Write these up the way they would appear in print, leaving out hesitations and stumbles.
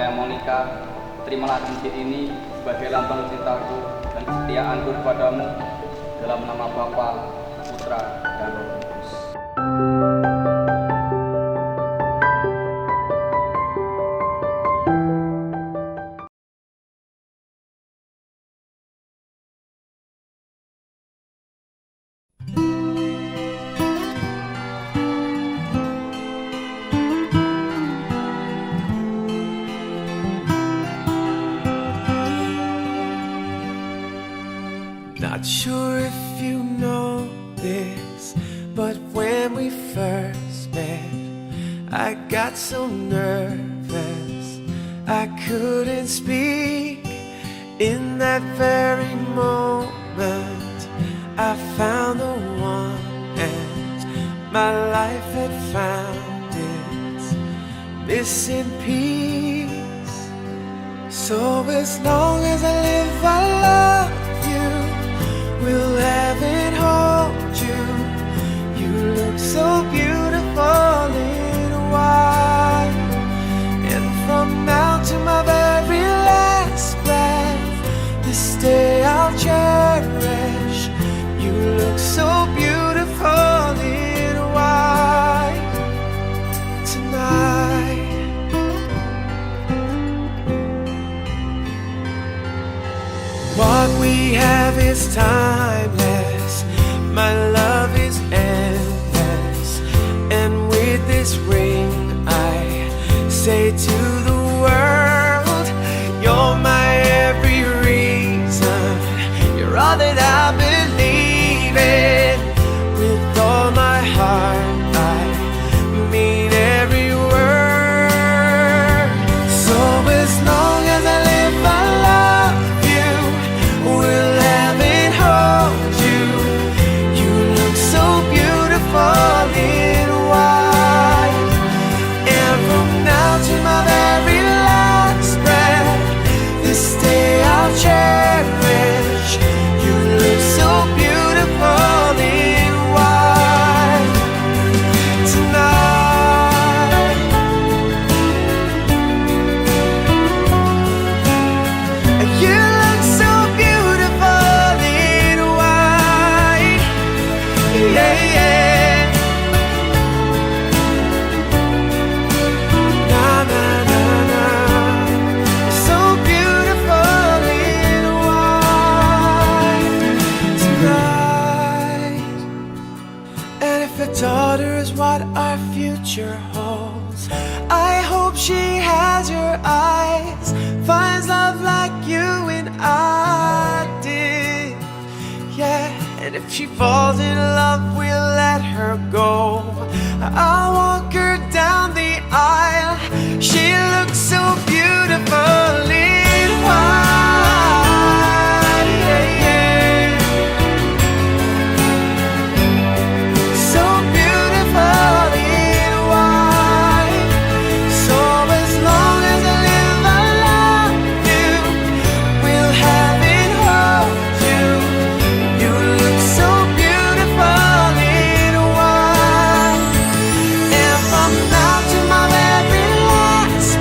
Saya Monica, terimalah cincin ini sebagai lambang cintaku dan kesetiaanku kepadamu dalam nama Bapa, Putra, dan Roh Kudus. Not sure if you know this, but when we first met, I got so nervous I couldn't speak. In that very moment, I found the one, and my life had found its missing piece. So as long as I live, I love you, will heaven hold you. You look so beautiful in white, and from now to my very last breath, this day I'll cherish. You look so beautiful in white tonight. What we have is timeless, my love is endless, and with this ring I say to the world, you're my every reason, you're all that I believe in. With all my heart I mean every word. So as long as I live, I love you, will heaven hold you. You look so beautiful in white, and from now to my very last breath, this day I'll cherish. You look so beautiful in white tonight. You look so beautiful in white, yeah, yeah. Na na na na, so beautiful in white tonight. And if a daughter is what our future holds, I hope she has your eyes, finds love like you and I did, yeah. And if she falls in love, we'll let her go. I'll walk her down the aisle. She looks so beautiful in white, yeah, yeah. So beautiful in white. So as long as I live, I love you, will heaven hold you. You look so beautiful in white, and from now to my very last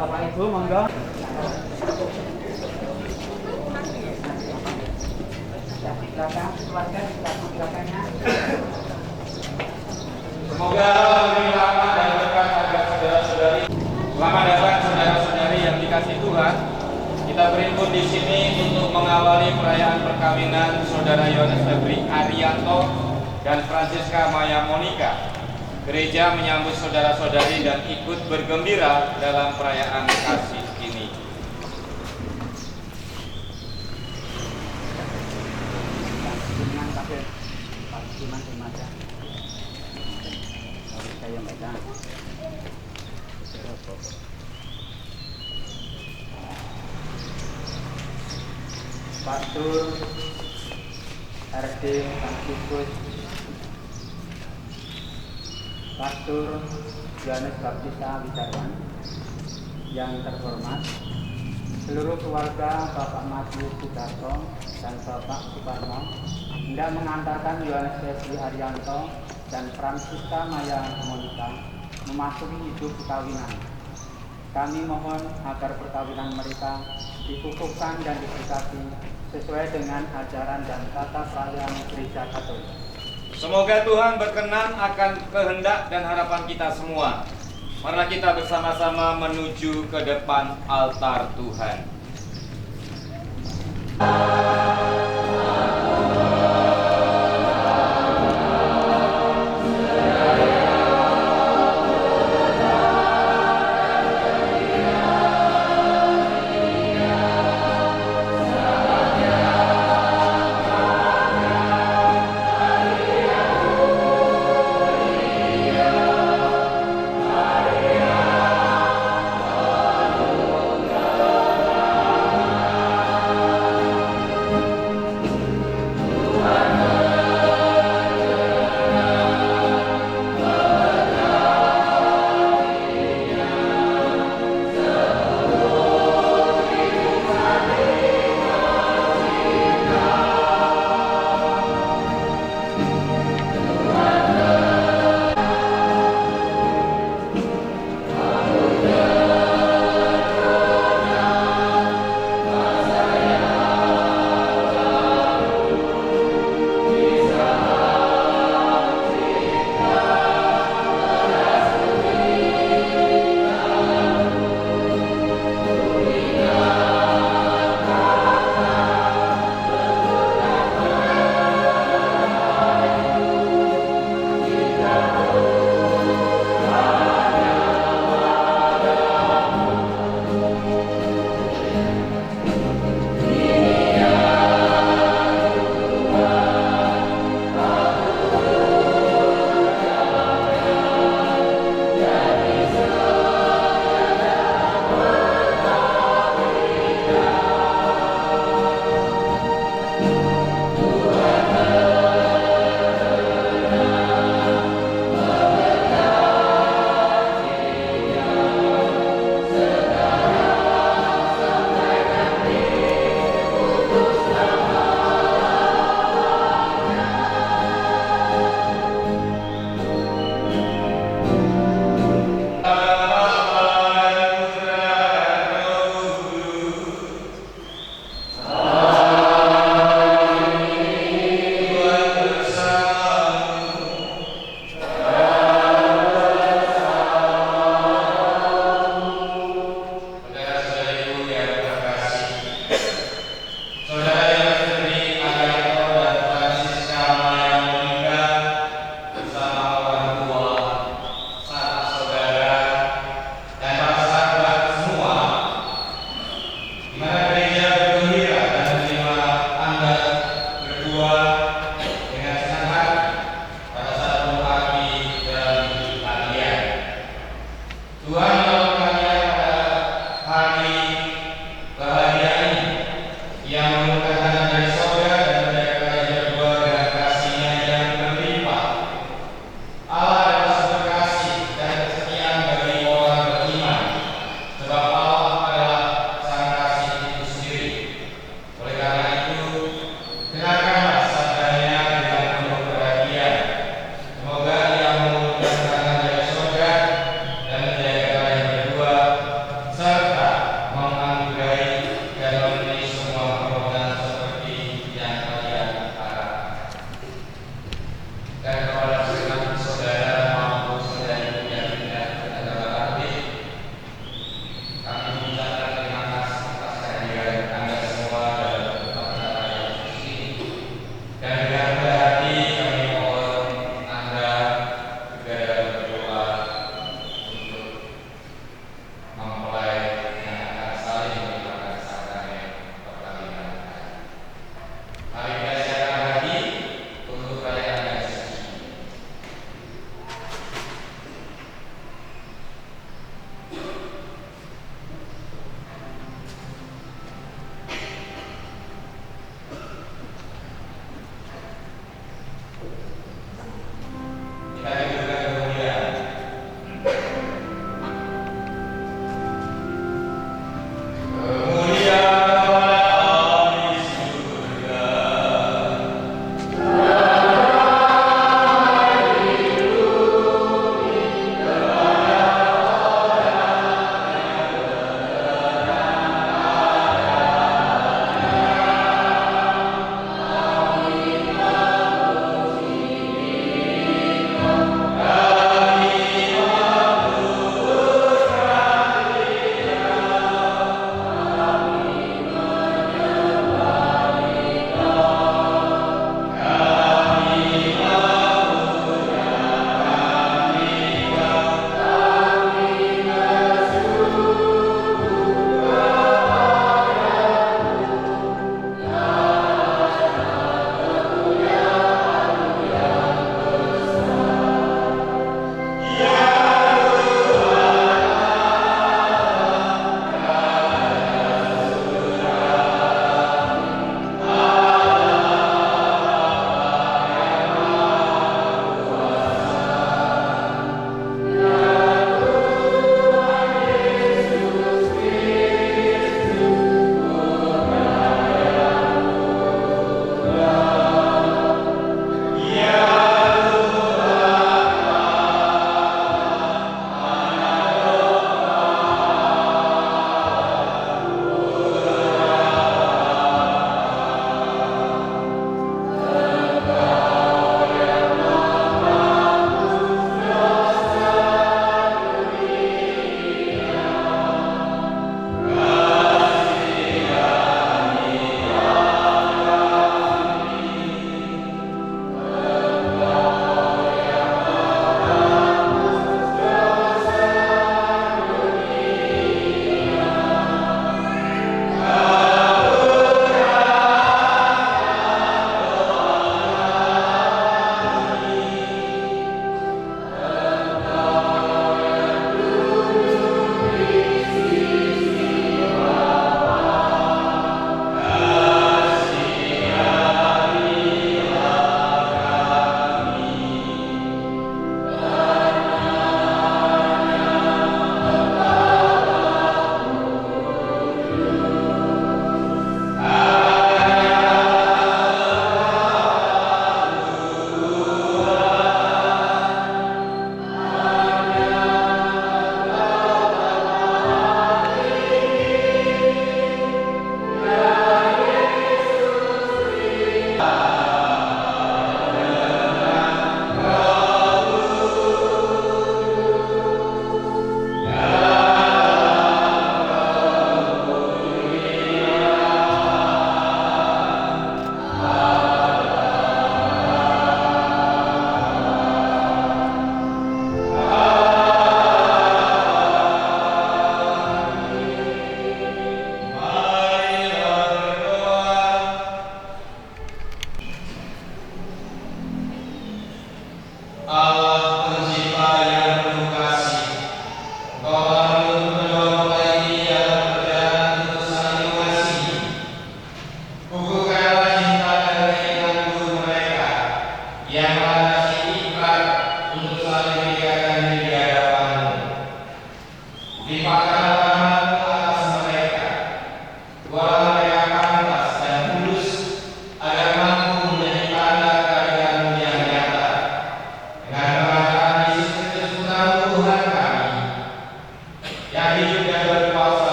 Bapak Ibu, monggo. Semoga lebih lama dan berkah agar saudara-saudari. Selamat datang saudara-saudari yang dikasihi Tuhan. Kita berhimpun di sini untuk mengawali perayaan perkawinan saudara Yohanes Febri Arianto dan Francisca Maya Monica. Gereja menyambut saudara-saudari dan ikut bergembira dalam perayaan kasih ini. Pastor RD Franciscus, Pastor Yohanes Baptista Widarwan, yang terhormat seluruh keluarga Bapak Matius Sudarso dan Bapak Suparno, hendak mengantarkan Yohanes Febri Arianto dan Francisca Maya Monica memasuki hidup perkawinan. Kami mohon agar perkawinan mereka dikukuhkan dan diberkati sesuai dengan ajaran dan tata krama Gereja Katolik. Semoga Tuhan berkenan akan kehendak dan harapan kita semua. Marilah kita bersama-sama menuju ke depan altar Tuhan.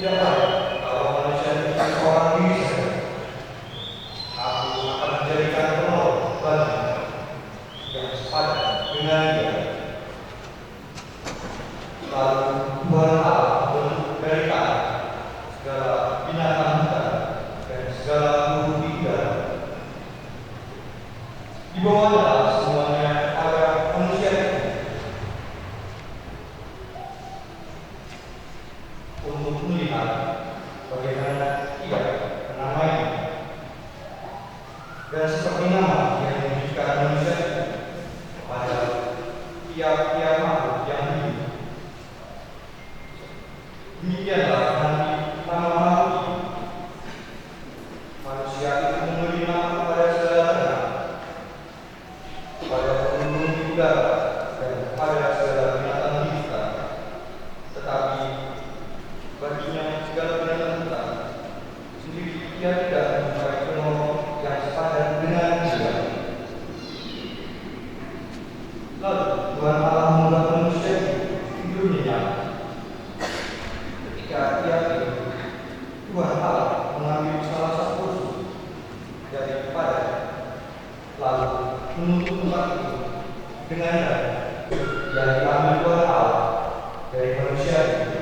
Tidak baik kalau manusia itu seorang diri saja. Aku akan menjadikan penolong bagi yang sepadan dengan dia. Lalu Tuhan Allah membentuk dari tanah segala binatang hutan dan segala burung di udara. Dibawanya semuanya kepada manusia itu untuk melihat bagaimana ia menamainya. Dan seperti nama yang diberikan manusia itu kepada tiap-tiap makhluk yang hidup, demikianlah nanti nama makhluk itu. Manusia itu memberi nama kepada segala ternak, kepada burung di udara, dan kepada segala binatang di hutan. Tetapi baginya segala binatang hutan sendiri ia tidak mencari penolong yang sepadan dengan dia. Lalu Tuhan Allah membuat manusia tidur nyenyak. Ketika ia tidur, Tuhan Allah mengambil salah satu rusuk daripada, lalu menutup tempat itu dengan daun yang diambil Tuhan Allah dari manusia itu.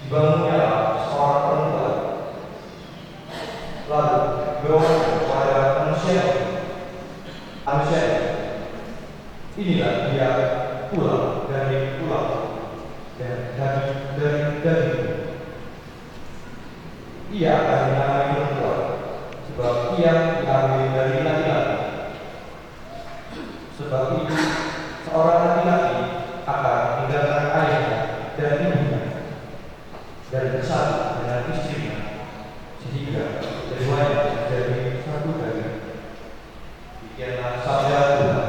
Dibangunnya seorang perempuan, lalu dibawa kepada manusia itu. Inilah dia pulang dari pulang dan daging dari daging. Ia akan dinamai perempuan sebab ia diambil dari laki-laki. Sebab itu seorang laki-laki akan meninggalkan ayahnya dan ibunya dan bersatu dengan istrinya, sehingga keduanya menjadi satu daging. Demikianlah sabda Tuhan.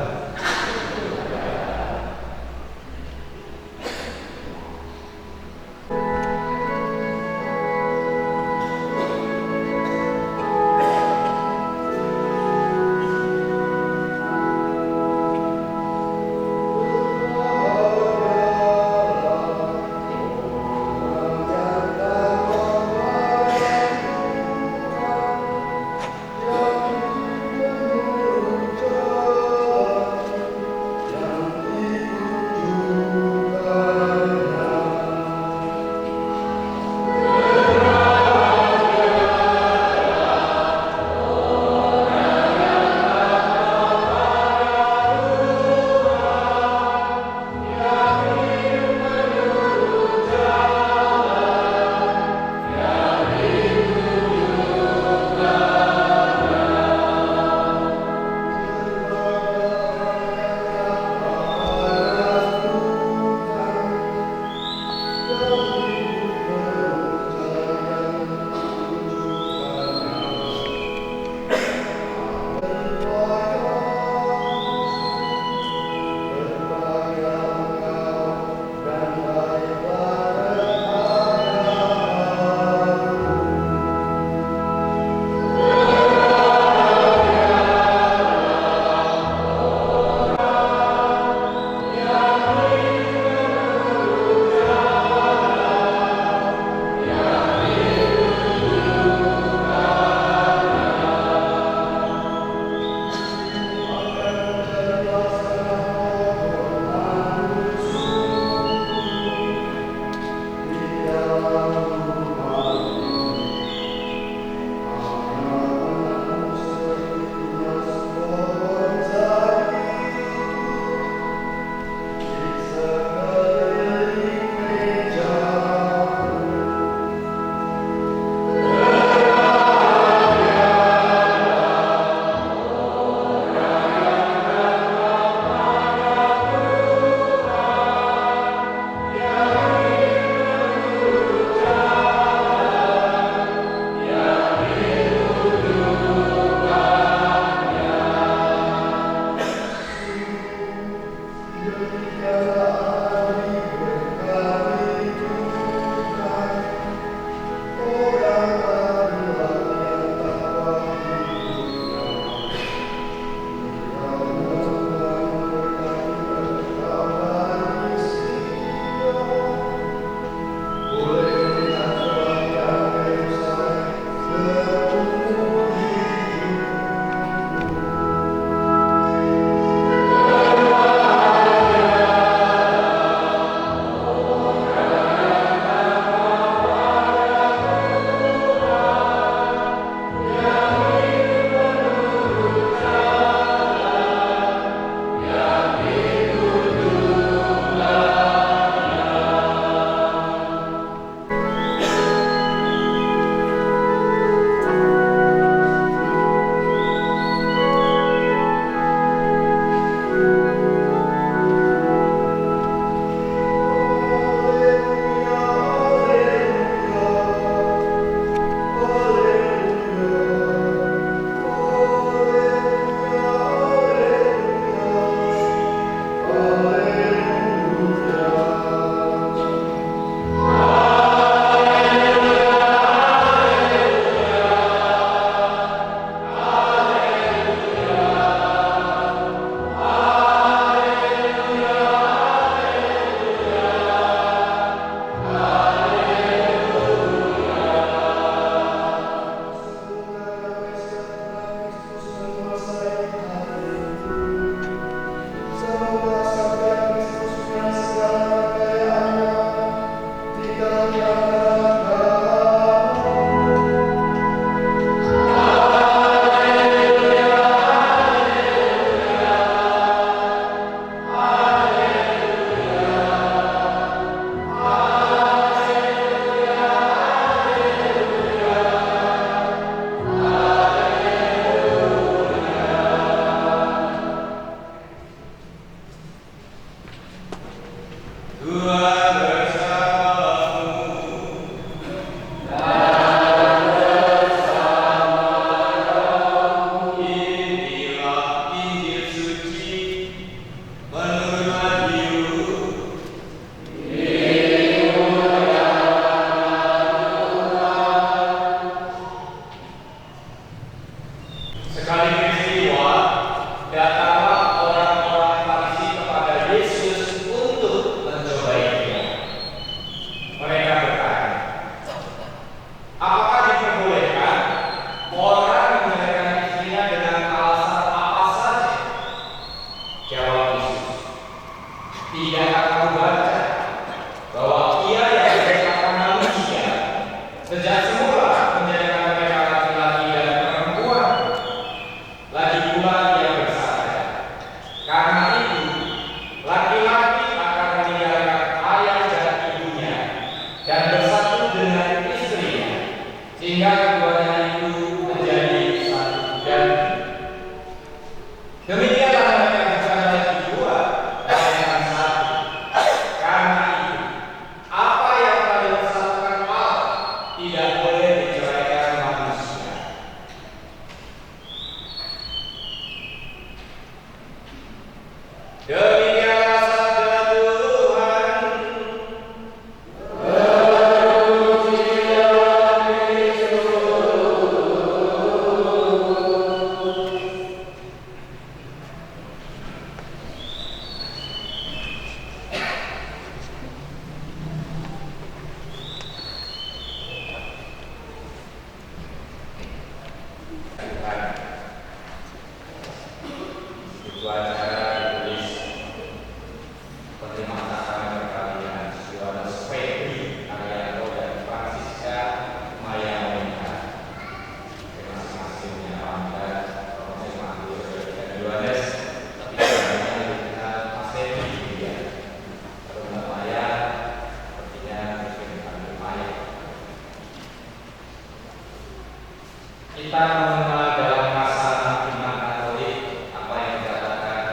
kita mengenal dalam masa iman Katolik apa yang dikatakan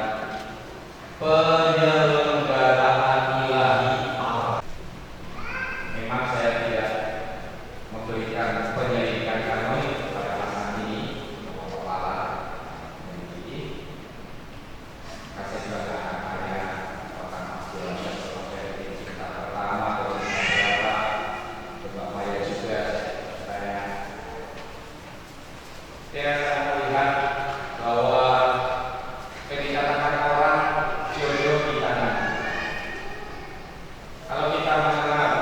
penyelenggaraan ilahi Allah. Memang saya tidak memberikan penyelidikan kanonik pada masa ini kepala jadi kasih juga hanya orang masih sebagai cinta pertama atau cinta berapa ya juga saya melihat bahwa ketika tangan orang jodoh di tangan. Kalau kita mengenal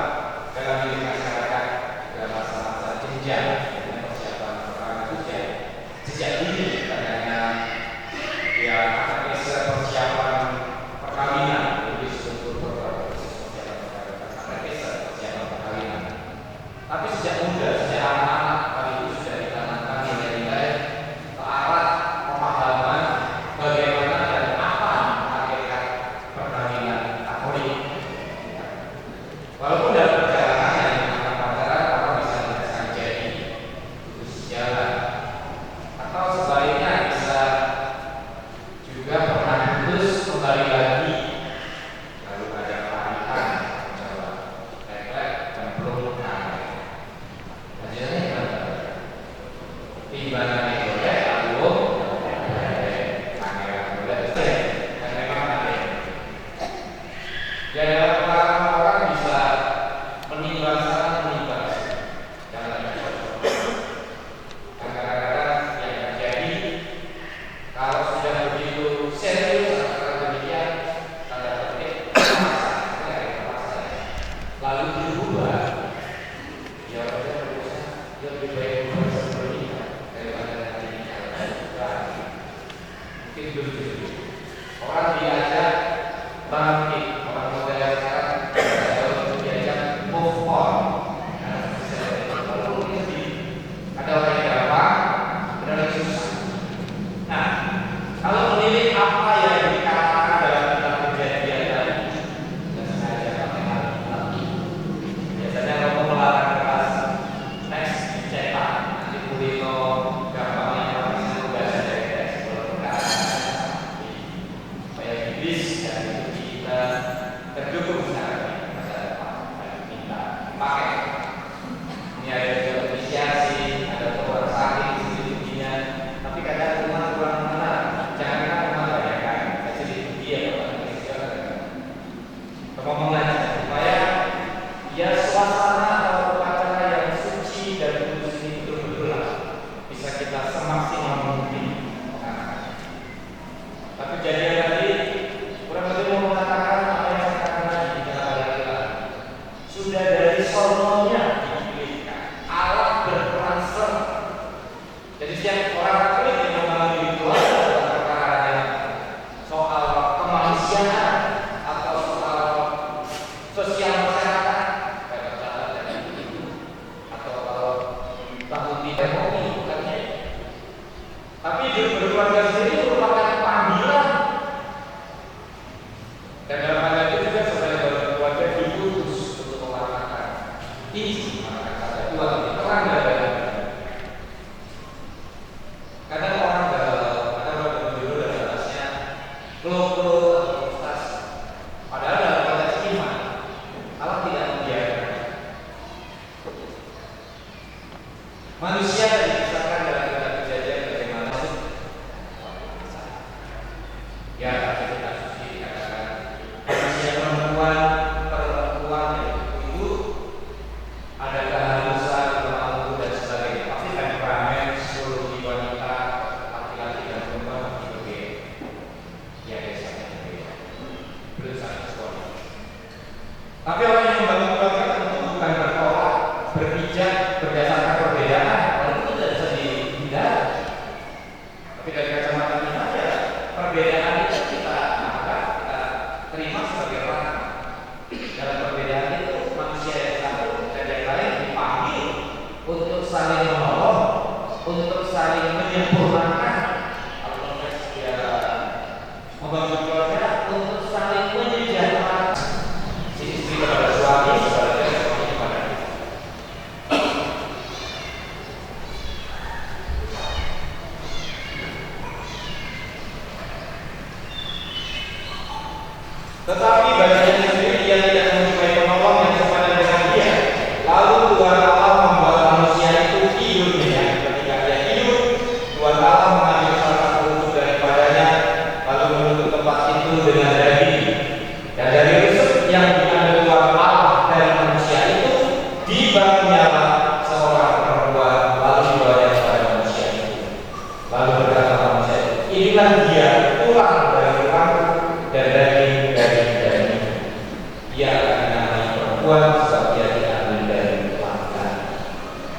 dalam diri masyarakat dalam masa-masa jenjang persiapan perkara sejak dini katanya ya persiapan perkawinan lebih struktur persiapan perkawinan. Tapi sejak muda, sejak anak-anak kali itu sudah ditanamkan nilai-nilai ke arah pemahaman bagaimana dan apa hakikat perkawinan Katolik. Walaupun dalam perjalanan yang namanya pacaran orang bisa dirasakan jadi putus jalan, atau sebaliknya bisa juga pernah putus kembali lagi, lalu ada pernikahan, mencoba lek-lek dan belum hasilnya gimana? Timbangan boleh, lalu pangeran boleh, dan memang ada. Ya dalam pengalaman orang bisa menimbang sana menimbang sini. Jangan kadang-kadang yang terjadi kalau sudah begitu serius antara demikian tanda petik lalu dirubah ya lebih baik berubah sebelum ini daripada nanti mungkin begitu orang diajak bangkit orang modern sekarang untuk diajak move on. Kalau ada orang yang gampang ada yang susah. Nah, kalau menilik apa yang dikatakan dalam kitab Perjanjian tadi dan sengaja pakai hati biasanya kalau melarang keras teks dicetak nanti kulino gampangnya orang bisa membaca dari teks supaya iblis dan itu kita terdukung secara masa depan dan kita pakai ini ada juga inisiasi ada orang sakit di sini beginian tapi kadang rumah kurang mana jangan kan rumah banyak kan jadi dia ngomong aja supaya ya suasana atau upacara yang suci dan kudus ini betul-betul bisa kita semaksimal mungkin. Tapi jadinya tadi kurang lebih mau mengatakan apa yang saya katakan tadi di dalam ayat sudah dari sononya dipilihkan alat berperan serta. Jadi setiap orang Katolik yang mengalami ritual adalah perkara yang soal kemanusiaan atau soal sosial masyarakat kayak perjalanan dan itu atau kalau tahun tidak bukannya. Tapi berkeluarga sendiri merupakan panggilan dan dalam hal itu juga sebagai keluarga diutus untuk mewartakan isi kata Tuhan terang dari kadang orang ada orang dulu dan atasnya keluh atau frustasi padahal dalam konteks iman Allah tidak membiarkan manusia diciptakan dalam kitab Kejadian bagaimana ya kita suci dikatakan manusia perempuan itu ada keharusan kemampuan dan sebagainya pasti temperamen psikologi wanita laki-laki dan perempuan berbeda ya biasanya berbeda belum sangat sekolah tapi orang yang membangun keluarga tentu bukan bertolak berpijak berdasarkan perbedaan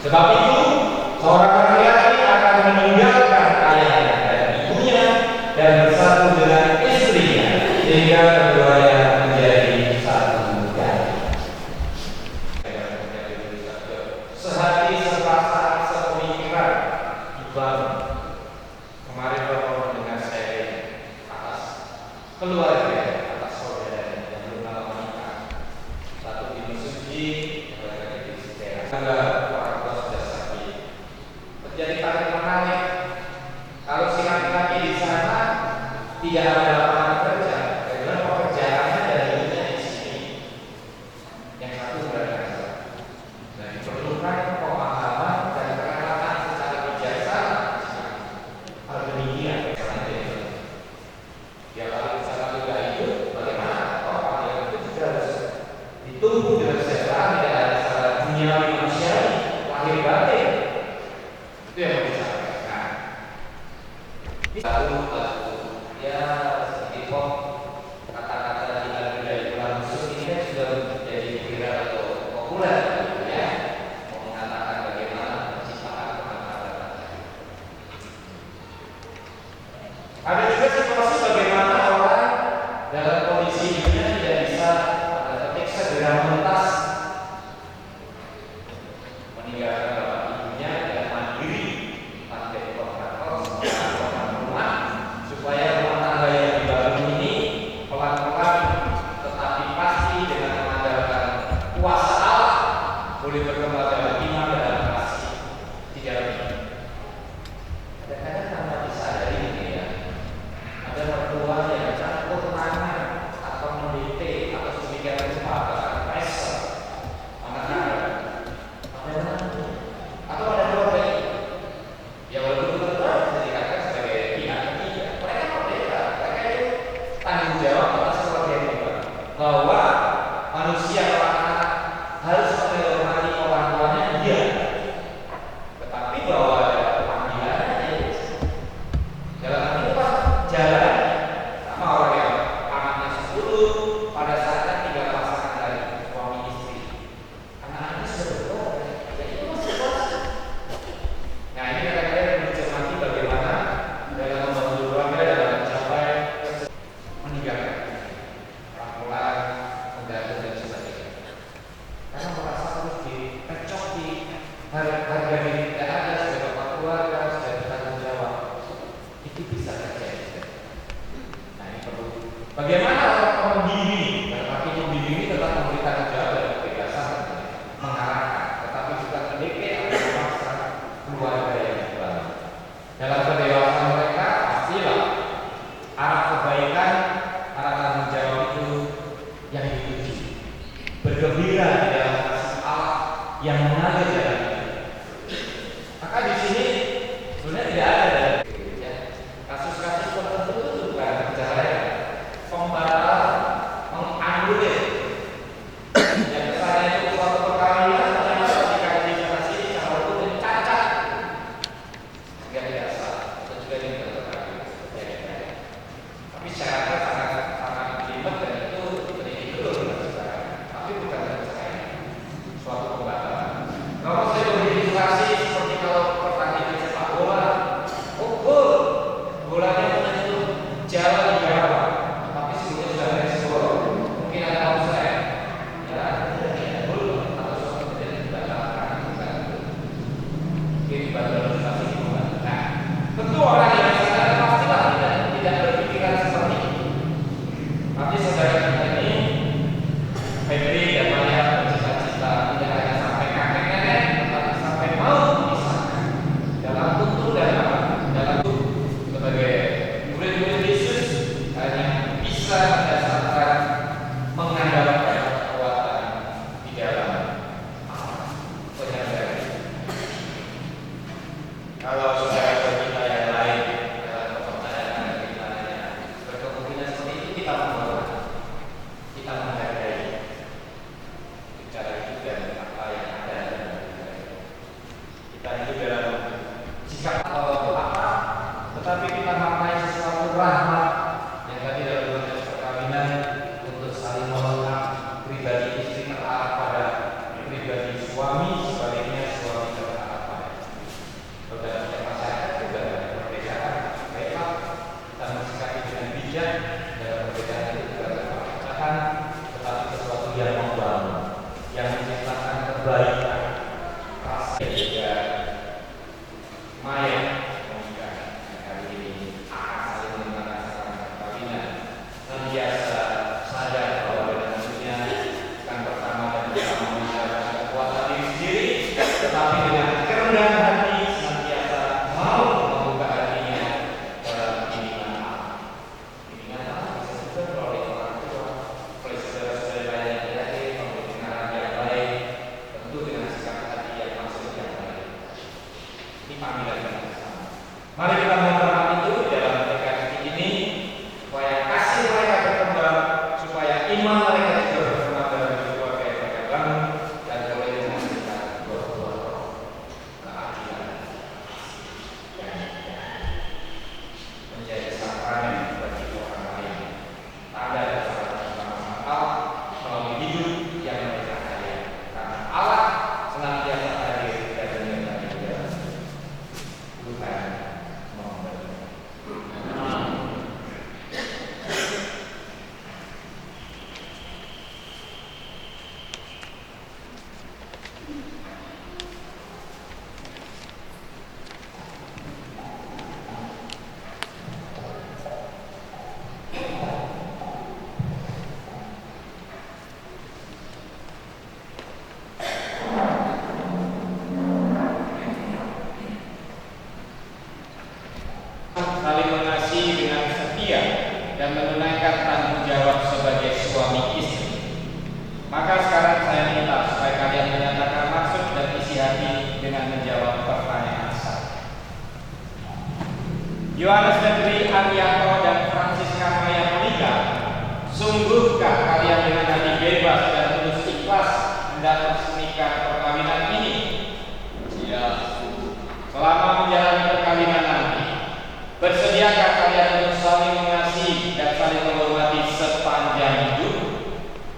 Sebab itu, seorang laki-laki akan meninggalkan ayahnya dan ibunya dan bersatu dengan istrinya sehingga keduanya menjadi satu daging. Sehati, serasa, sepemikiran, dibangun. Kemarin Bapak mendengar sharing atas keluarga, atas saudara yang belum lama menikah. Satu bini suci, keluarga di Sitera. Orang tua sudah sakit. Terjadi tarik menarik. Kalau si laki-laki di sana tidak ada lapangan kerja, karena pekerjaannya dan hidupnya di sini. Yang satu berada dan diperlukan pemahaman dan kerelaan secara bijaksana. Hal demikian, ya kalau misalnya tidak hidup, bagaimana? Orang yang itu juga harus ditumbuh dengan kesejahteraan, tidak ada secara duniawi manusiawi, lahir batin. Itu yang mau disampaikan. Lalu ya sedikit kok kata-kata di budaya Islam Muslim ini kan sudah menjadi viral atau populer, gitu ya, mau mengatakan bagaimana penciptaan kata-kata. Ada juga situasi bagaimana orang dalam kondisi hidupnya tidak bisa pada titik segera mentas meninggalkan bapak ibunya dan mandiri pakai kontraktor sebagai rumah supaya rumah tangga yang dibangun ini pelan-pelan tetapi pasti dengan mengandalkan kuasa Allah boleh berkembang dalam iman dan kasih di dalam hidup. Kadang-kadang tanpa disadari ini ya, ada mertua yang campur tangan atau mendikte atau sedemikian rupa bahkan pressure anak-anak atau ada keluarga ya walaupun mertua bisa dikatakan sebagai pihak ketiga, mereka merdeka, mereka itu tanggung jawab atas keluarga yang dibangun, bahwa manusia atau anak harus menghormati orang tuanya, iya, tetapi bahwa ada panggilannya dalam hal itu pas jalan sama orang yang anaknya 10 pada saatnya 3 pasangan dari suami istri, anak-anaknya sudah berkeluarga, jadi itu masih proses. Nah ini kadang-kadang mencermati bagaimana dalam membangun keluarga dalam mencapai meninggalkan rangkulan, mendadak dan sebagainya. Karena merasa harus dipecok di harga diri tidak ada sebagai bapak keluarga, sebagai bertanggung jawab, itu bisa terjadi. Nah ini perlu. Bagaimana orang membimbing? Dan kaki membimbing ini tetap memberi tanggung jawab dan kebebasan mengarahkan, tetapi juga mendidik atau memaksa keluarga yang dibangun. Dalam kedewasaan mereka pastilah arah kebaikan, arah tanggung jawab itu yang dituju. Bergembira di dalam kasih Allah yang mengalir dalam hidup. Maka di sini sebenarnya tidak ada ya, kasus-kasus tertentu itu bukan bicara pembatalan, menganulir yang kesannya itu suatu perkawinan ternyata ketika diverifikasi secara hukum cacat sehingga tidak sah atau juga ini tidak terkait ya. Tapi syaratnya sangat jelimet dan itu diteliti dulu dengan sekarang, tapi bukan dengan suatu pembatalan. Nomor kebaikan, rasa juga Maya Monika kali ini akan saling mengatakan perkawinan dan biasa sadar bahwa dengan dunia bukan pertama dan bersama menjalankan kekuatan diri sendiri, tetapi dengan kerendahan hati senantiasa mau membuka hatinya dalam bimbingan Allah. Bimbingan Allah bisa juga oleh orang tua, oleh saudara-saudara yang yakin, oleh dengaran yang baik, tentu dengan sikap hati yang maksud yang baik. Ini panggilan kita bersama. Mari kita mohon itu di dalam pernikahan ini supaya kasih mereka berkembang, supaya iman mereka juga berkembang dalam keluarga yang mereka bangun, dan boleh dengan kita berbuat keadilan dan menjadi sakramen bagi orang lain. Tanda dan salah bersama Allah melalui hidup yang mereka kaya, karena Allah senantiasa hadir dan menyertai kita. Tuhan memberkati. Saling mengasihi dengan setia dan menunaikan tanggung jawab sebagai suami istri. Maka sekarang saya minta supaya kalian menyatakan maksud dan isi hati dengan menjawab pertanyaan saya. Yohanes Febri Arianto dan Francisca Maya Monika, sungguhkah kalian dengan hati bebas dan tulus ikhlas hendak meresmikan perkawinan ini? Ya. Selama menjalani perkawinan nanti, bersediakah kalian untuk saling mengasihi dan saling menghormati sepanjang hidup?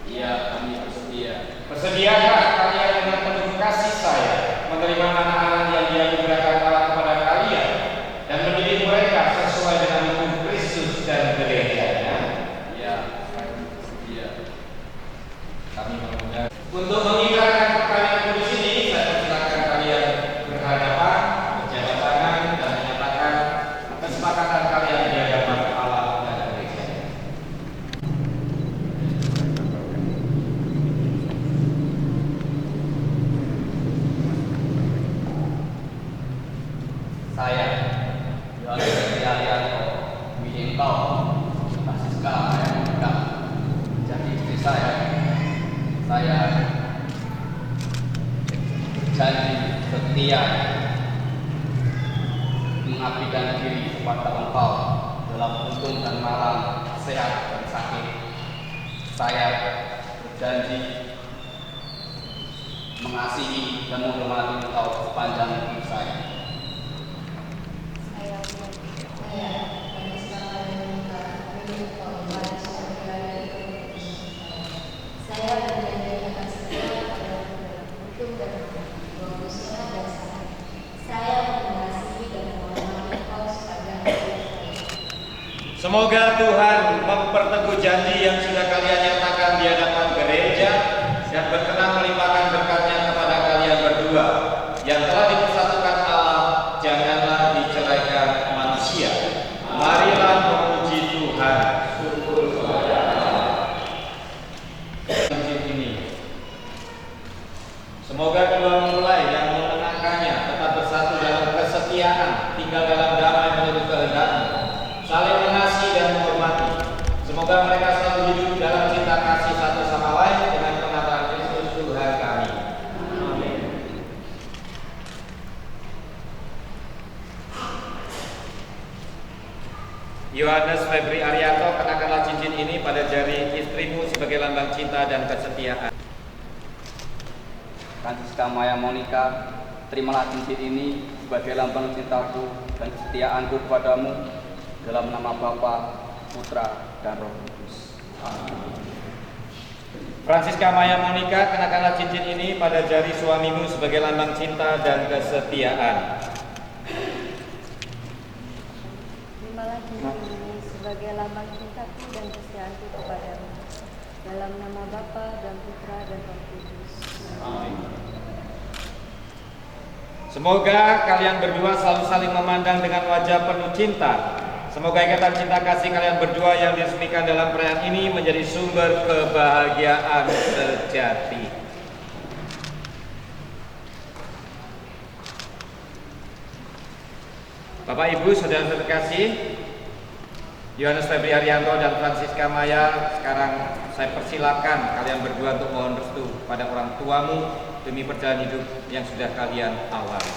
Iya, kami bersedia. Bersediakah kalian dengan penuh kasih sayang menerima anak-anak yang dianugerahkan Allah kepada kalian dan mendidik mereka sesuai dengan hukum Kristus dan gerejanya? Iya, kami bersedia. Kami mengundang untuk mengikrarkan perkawinan kudus ini. Saya persilakan kalian berhadapan, berjabat tangan dan menyatakan kesepakatan kalian di hadapan Allah dan gereja. Saya, Yohanes Febri Arianto, Wihinto, Francisca Maya Monika, jadi istri saya janji setia mengabdikan diri kepada engkau dalam untung dan malam, sehat dan sakit. Saya berjanji mengasihi dan menghormati engkau sepanjang hidup saya. Saya berjanji akan setia pada untung dan malam, sehat dan sakit. Saya mengasihi dan menghormati engkau sepanjang hidup saya. Semoga Tuhan memperteguh janji yang sudah kalian nyatakan di hadapan gereja dan berkenan melimpahkan berkatnya kepada kalian berdua yang telah dipersatukan Allah, janganlah diceraikan manusia. Marilah memuji Tuhan. Syukur kepada Allah. Masjid ini, semoga kedua mempelai yang mengenangkannya tetap bersatu dalam kesetiaan, tinggal dalam damai menurut kehendaknya, saling mengasihi dan menghormati. Semoga mereka selalu hidup dalam cinta kasih satu sama lain dengan pengabaran Kristus Tuhan kami. Amin. Yohanes Febri Arianto, kenakanlah cincin ini pada jari istrimu sebagai lambang cinta dan kesetiaan. Francisca Maya Monika, terimalah cincin ini sebagai lambang cintaku dan kesetiaanku kepadamu dalam nama Bapa, Putra, dan Roh Kudus. Amin. Francisca Maya Monika, kenakanlah cincin ini pada jari suamimu sebagai lambang cinta dan kesetiaan. Terimalah cincin ini sebagai lambang cintaku dan kesetiaanku kepadamu. Dalam nama Bapa dan Putra dan Roh Kudus. Amin. Semoga kalian berdua selalu saling memandang dengan wajah penuh cinta. Semoga ikatan cinta kasih kalian berdua yang diresmikan dalam perayaan ini menjadi sumber kebahagiaan sejati. Bapak Ibu, saudara terkasih, Yohanes Febri Haryanto dan Francisca Maya, sekarang saya persilakan kalian berdua untuk mohon restu pada orang tuamu demi perjalanan hidup yang sudah kalian awali.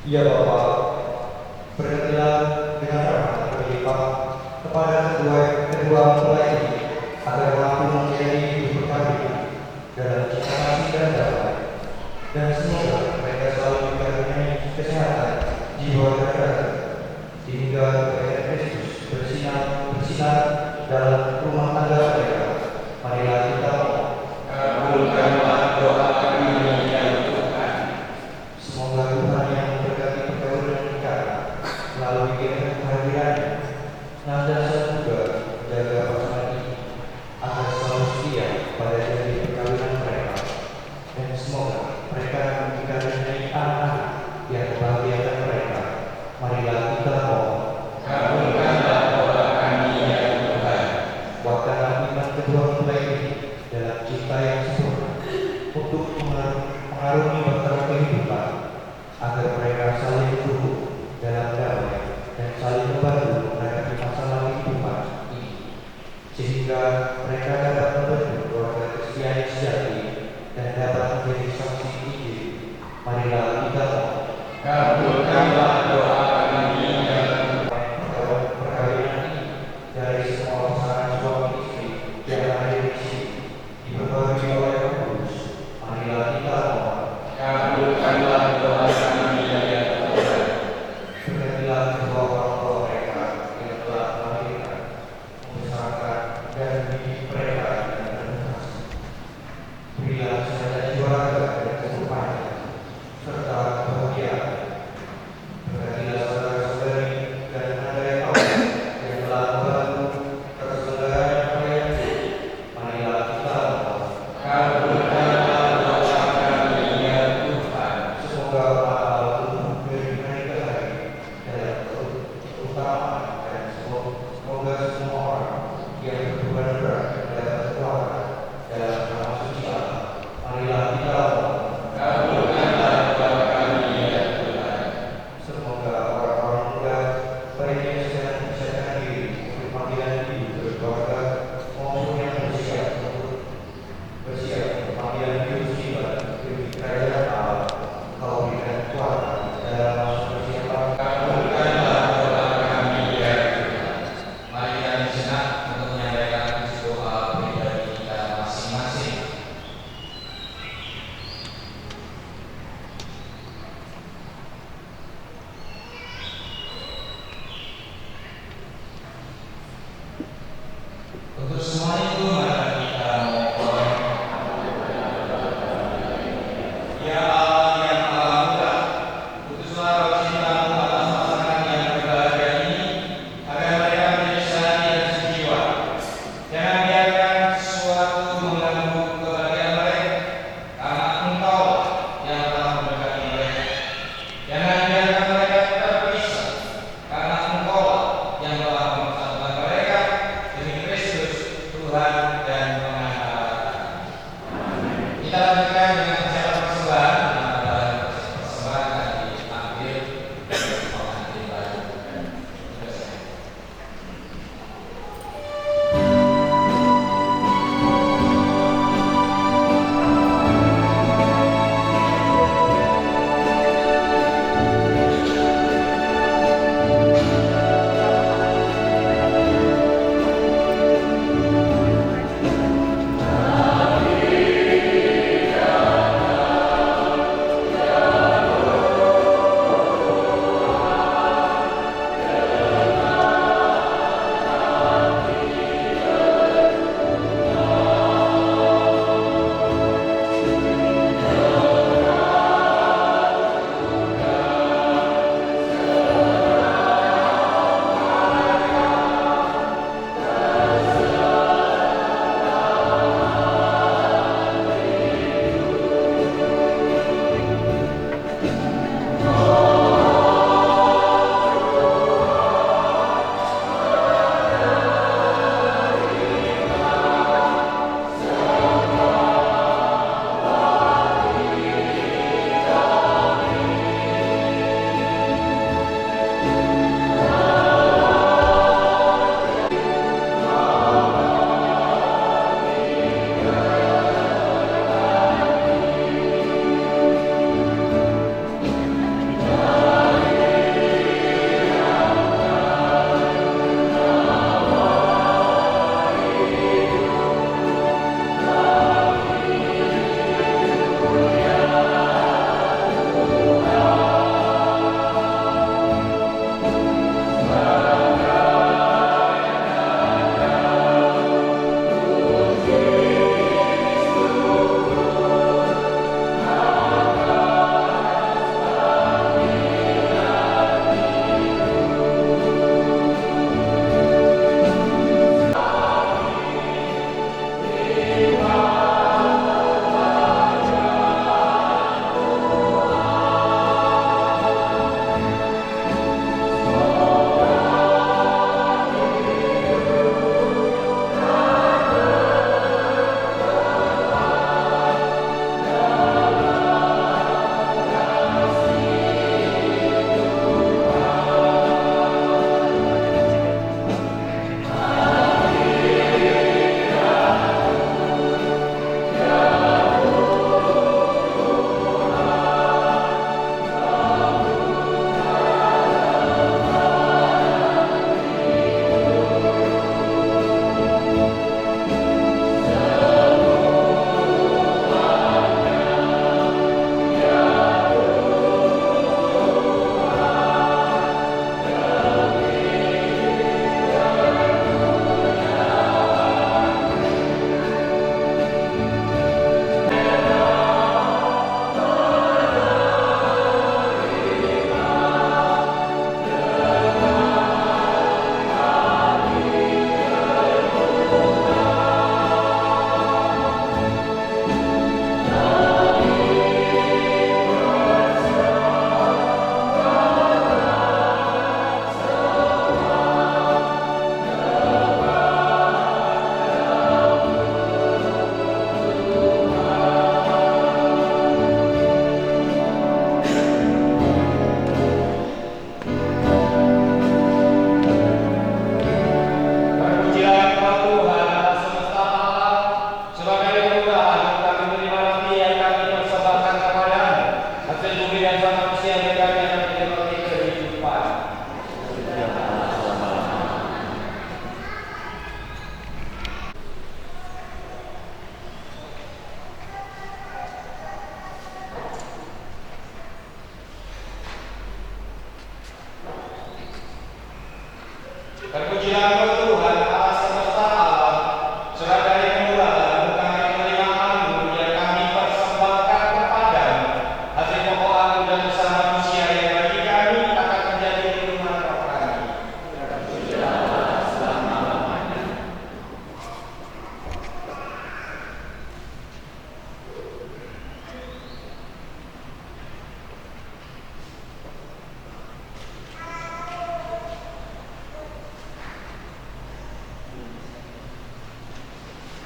Ya Bapak, berkatilah dengan rahmat berlimpah kepada kedua mempelai ini, agar mampu menjadi hidup berkarunia dalam cinta kasih dan damai, dan semoga mereka selalu dikaruniai kesehatan jiwa dan raga, sehingga kemuliaan Kristus bersinar dalam rumah tangga mereka. Marilah kita Kabulkanlah doa kami ya Tuhan. semoga Tuhan yang memberkati pergaulan kita melalui kehadirannya, senantiasa juga menjaga pasangan ini agar selalu setia pada janji perkawinan mereka, dan semoga mereka dikaruniai anak-anak yang membahagiakan mereka. Marilah kita mohon. Kabulkanlah doa kami ya Tuhan. Kuatkanlah iman kedua mempelai ini dalam cinta yang sempurna untuk mengarungi bahtera kehidupan, agar mereka saling berhubung dalam damai dan saling membantu menghadapi masalah kehidupan ini, sehingga mereka dapat membentuk keluarga Kristiani sejati dan dapat menjadi saksi Injil. Marilah kita mohon. Kabulkanlah doa kami ya Tuhan. Perkawinan ini dari semua pasangan suami istri yang ada di sini diperbarui oleh Roh Kudus. Marilah kita mohon. Kabulkanlah doa kami ya Tuhan. hasil bumi dan manusia yang berkaitan dengan roti kehidupan. Terpujilah Engkau Tuhan Allah semesta alam, sebab dari kemurahan kami menerima anggur yang kami persembahkan kepadamu, hasil pokok anggur dan usaha manusia yang bagi kami akan menjadi rumah roh kami. Terpujilah selama-lamanya.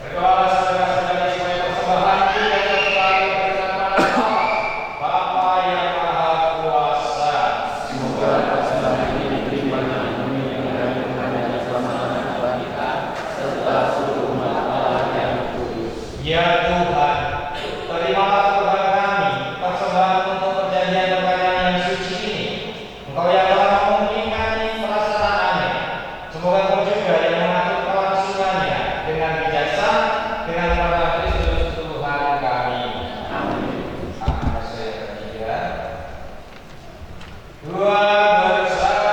Berdoalah saudara-saudari supaya persembahan kita selalu berkenan pada Allah, Bapa yang Maha Kuasa. Semoga persembahan ini diterima dengan murni dari Tuhan yang selama-lamanya kita serta seluruh umat Allah yang kudus. Ya Tuhan, terimalah Tuhan kami persembahan untuk perjanjian perkawinan yang suci ini. Engkau yang telah memungkinkan pelaksanaannya. Semoga Engkau juga yang mengatur kelangsungannya dengan bijaksana dengan pada Kristus Tuhan kami. Amin. Amin. Ketiga, dua bersama.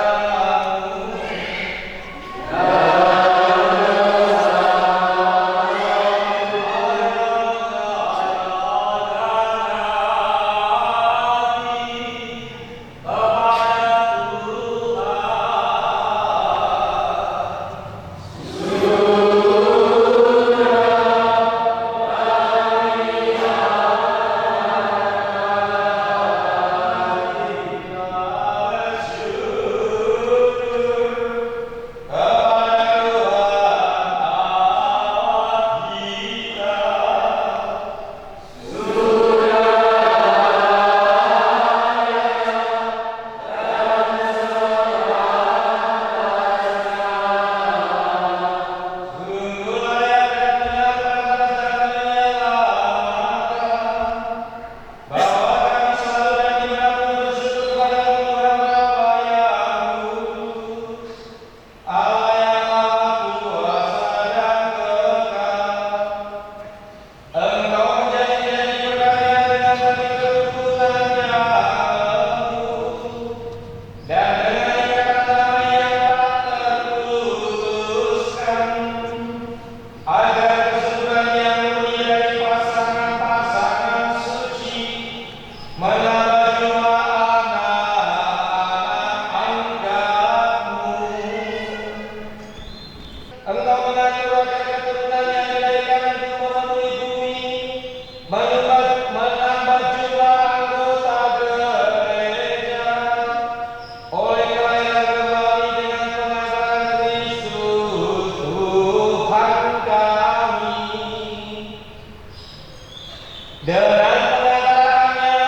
Dengan pengantarannya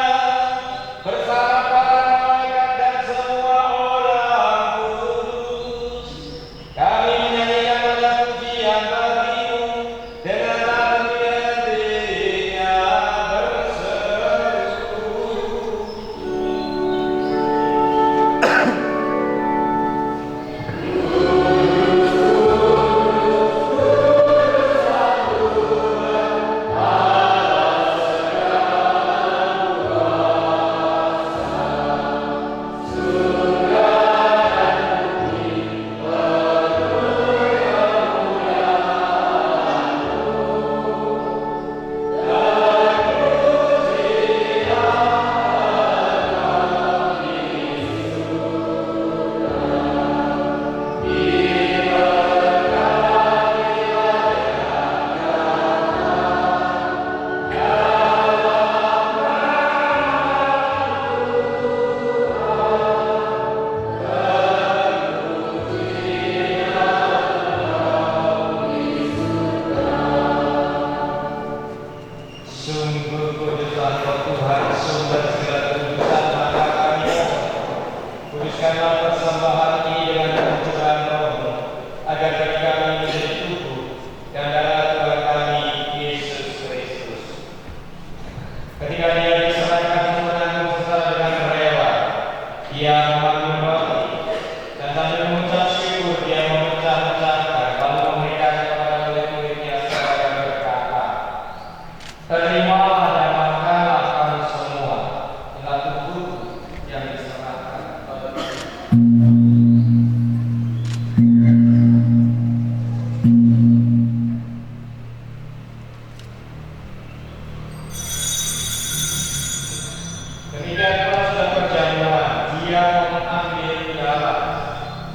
Ketika Tuhan sudah berjamuan, dia mengambil piala.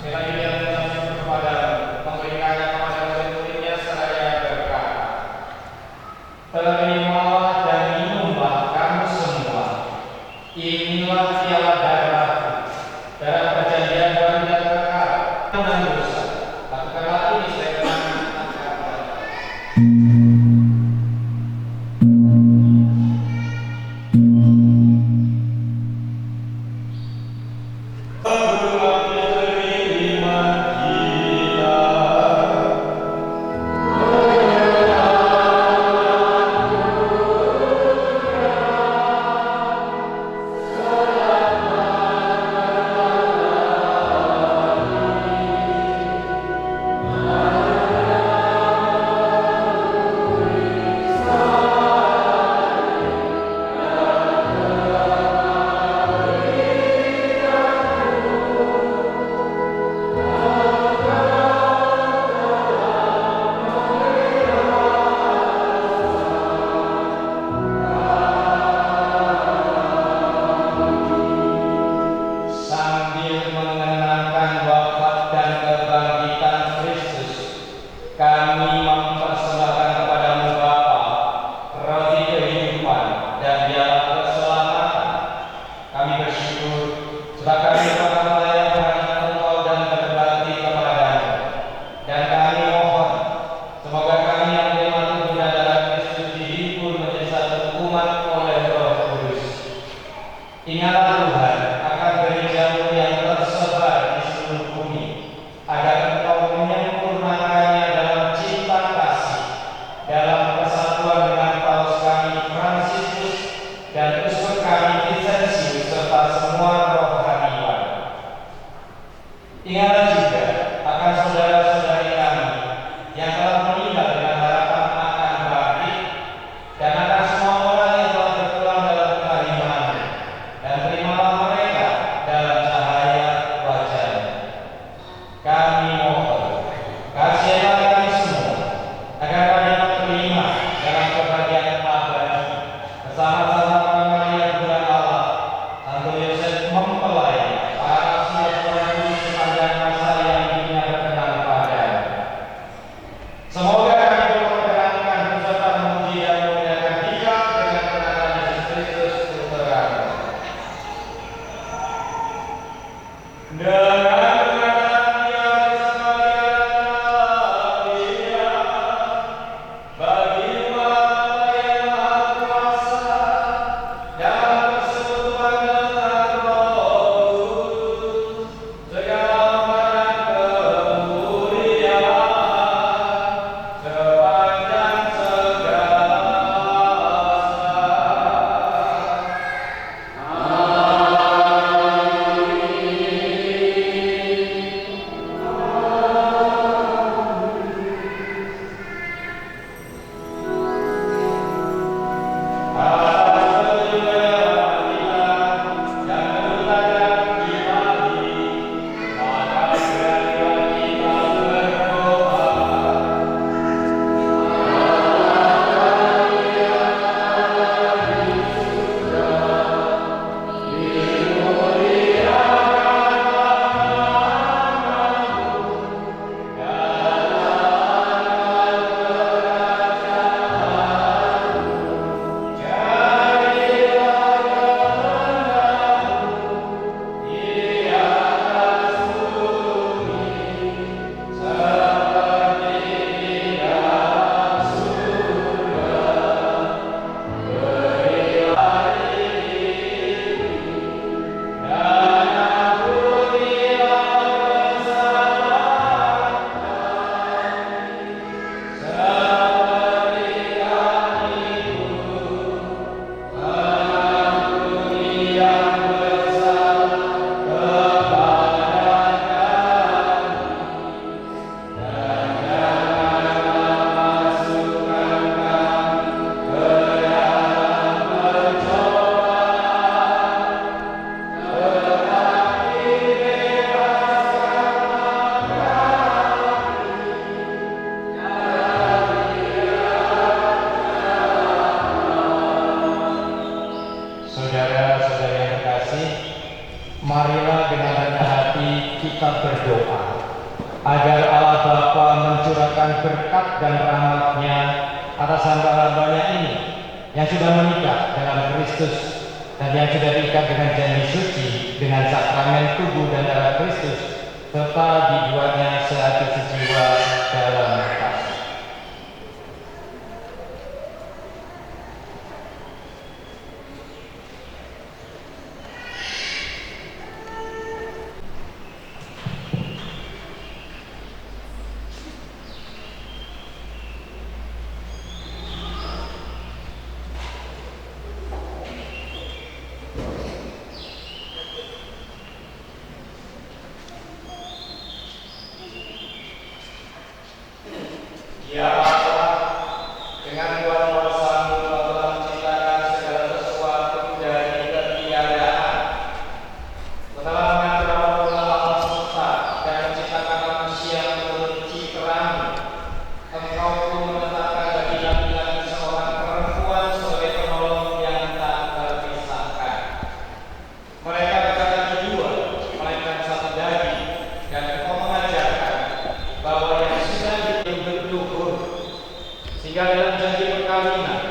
Setelah dia mengucapkan kepada memberikannya kepada murid-muridnya seraya berkata, "Terimalah dan minumlah kamu semua. Inilah piala darahku, darah perjanjian baru dan kekal. Jangan dosa. Lakukanlah ini sebagai pengingat akan sambil mengenangkan wafat dan kebangkitan Kristus, kami mempersembahkan kepadamu Bapa, roti kehidupan dan dialah keselamatan. Kami bersyukur sebab kami telah melayani Engkau dan berbakti kepadamu. Dan kami mohon, semoga kami yang terima tubuh dan darah Kristus dihibur menjadi satu umat oleh Roh Kudus. Ingatlah Tuhan akan gerejamu yang tersebar di seluruh bumi, agar Engkau menyempurnakannya dalam cinta kasih, dalam persatuan dengan Paus kami Fransiskus dan uskup kami Vincentius serta semua rohaniwan. Ingatlah juga akan saudara-saudari kami yang telah meninggal dengan harapan akan bangkit, dan akan semua orang yang telah berpulang dalam keimanan. Dan terimalah Marilah dengan rendah hati kita berdoa agar Allah Bapa mencurahkan berkat dan rahmat-Nya atas hamba-hambanya ini yang sudah menikah dalam Kristus dan yang sudah diikat dengan janji suci dengan sakramen tubuh dan darah Kristus, serta dibuatnya sehati sejiwa dalam kasih. Ya Allah, dengan kuasa-Mu telah menciptakan segala sesuatu dari ketiadaan. Setelah mengatur alam semesta dan menciptakan manusia menurut citra-Mu, Engkau pun menetapkan bagi laki-laki seorang perempuan sebagai penolong yang tak terpisahkan. Mereka bukan lagi dua, melainkan satu daging, dan Engkau mengajarkan bahwa yang sudah berluhur, sehingga dalam janji perkawinan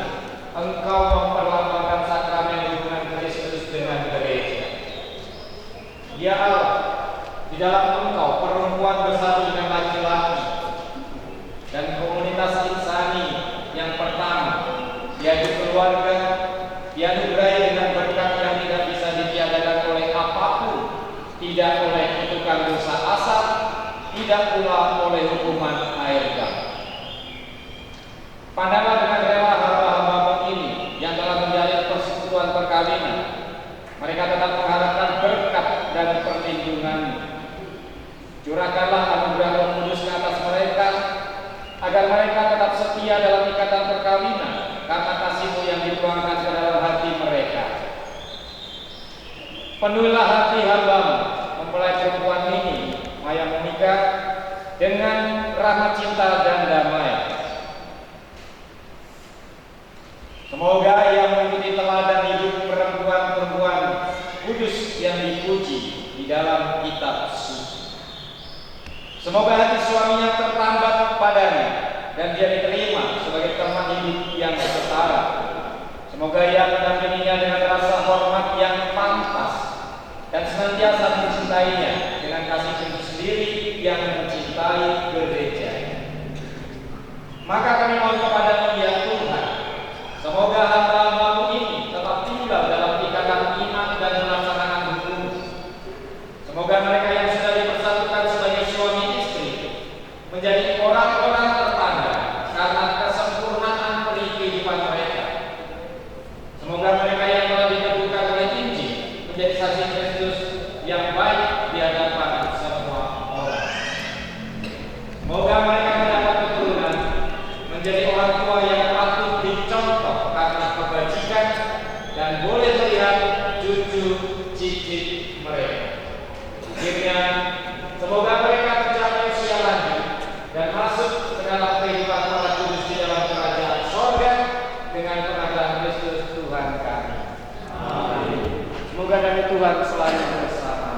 Engkau memperlambangkan sakramen hubungan Kristus dengan gereja. Ya Allah, di dalam Engkau perempuan bersatu dengan laki-laki, dan komunitas insani yang pertama, yaitu keluarga, dianugerahi dengan berkat yang tidak bisa ditiadakan oleh apapun, tidak oleh kutukan dosa asal, tidak pula oleh hukuman air bah. Pandanglah dengan rela hamba-hamba ini yang telah menjalin persekutuan perkawinan. Mereka tetap mengharapkan berkat dan perlindungan. Curahkanlah anugerah Roh Kudus ke atas mereka, agar mereka tetap setia dalam ikatan perkawinan karena kasih-Mu yang dituangkan ke dalam hati mereka. Penuhilah hati hamba-Mu mempelai perempuan ini, Maya Monika, dengan rahmat cinta dan damai. Semoga ia mengikuti teladan hidup perempuan-perempuan kudus yang dipuji di dalam kitab suci. Semoga hati suaminya tertambat padanya dan dia diterima sebagai teman hidup yang setara. Semoga ia mendampinginya dengan rasa hormat yang pantas dan senantiasa mencintainya dengan kasih Kristus sendiri yang mencintai gereja. Maka kami mohon kepada-Mu ya Tuhan, semoga hamba-hamba-Mu ini tetap tinggal dalam ikatan iman dan melaksanakan hukum. Semoga mereka yang sudah dipersatukan sebagai suami istri menjadi orang-orang tertanda karena kesempurnaan kehidupan mereka. Semoga mereka yang telah diteguhkan oleh Injil menjadi saksi Kristus yang baik di hadapan semua orang. Semoga mereka mendapat keturunan menjadi orang tua yang patut dicontoh karena kebajikan dan boleh melihat cucu cicit mereka. Akhirnya, semoga mereka mencapai usia lanjut dan masuk ke dalam kehidupan para kudus di dalam kerajaan sorga dengan pengadaan Kristus Tuhan kami. Amin. Semoga damai Tuhan selalu bersama.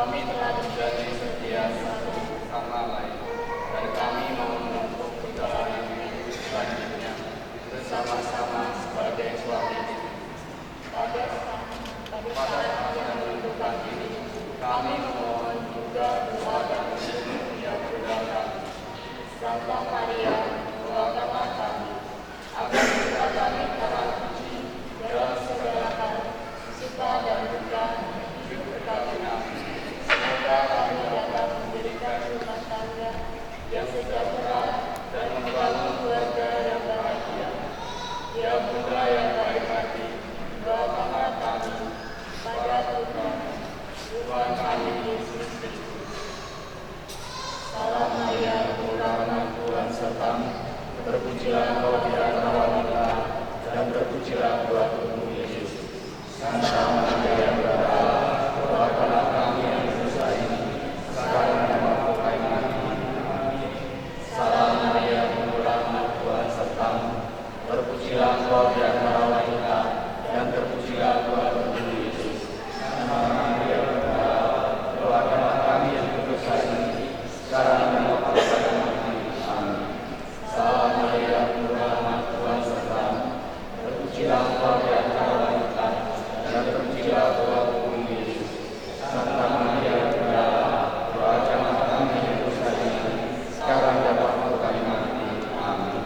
Kami telah menjadi setia satu sama lain, dan kami mau menempuh perjalanan hidup selanjutnya bersama-sama sebagai suami istri. Pada saat yang menentukan ini, kami memohon juga doa dan restu yang beragam. Santa Maria, doakanlah kami agar kita kami taat suci dalam segala hal, suka dan duka, hidup berkati kami. Semoga kami dapat mendirikan rumah tangga yang sejahtera dan membangun keluarga yang bahagia. Ya Bunda yang baik hati, doakanlah kami pada Tuhan kami Yesus Kristus. Salam Maria, penuh rahmat Tuhan sertamu, terpujilah engkau di antara wanita, dan terpujilah buah tubuhmu Yesus. Santa Maria Bunda Allah, doakanlah kami yang berdosa ini, sekarang dan waktu kami mati. Amin. Salam Maria, penuh rahmat Tuhan sertamu, terpujilah engkau di antara wanita, dan terpujilah buah tubuhmu Yesus. Santa Maria Bunda Allah, doakanlah kami yang berdosa ini, sekarang dan waktu kami mati. Amin. Salam Maria, penuh rahmat Tuhan sertamu, terpujilah engkau di antara wanita, dan terpujilah buah tubuhmu Yesus. Santa Maria Bunda Allah, doakanlah kami yang berdosa ini, sekarang dan waktu kami mati. Amin.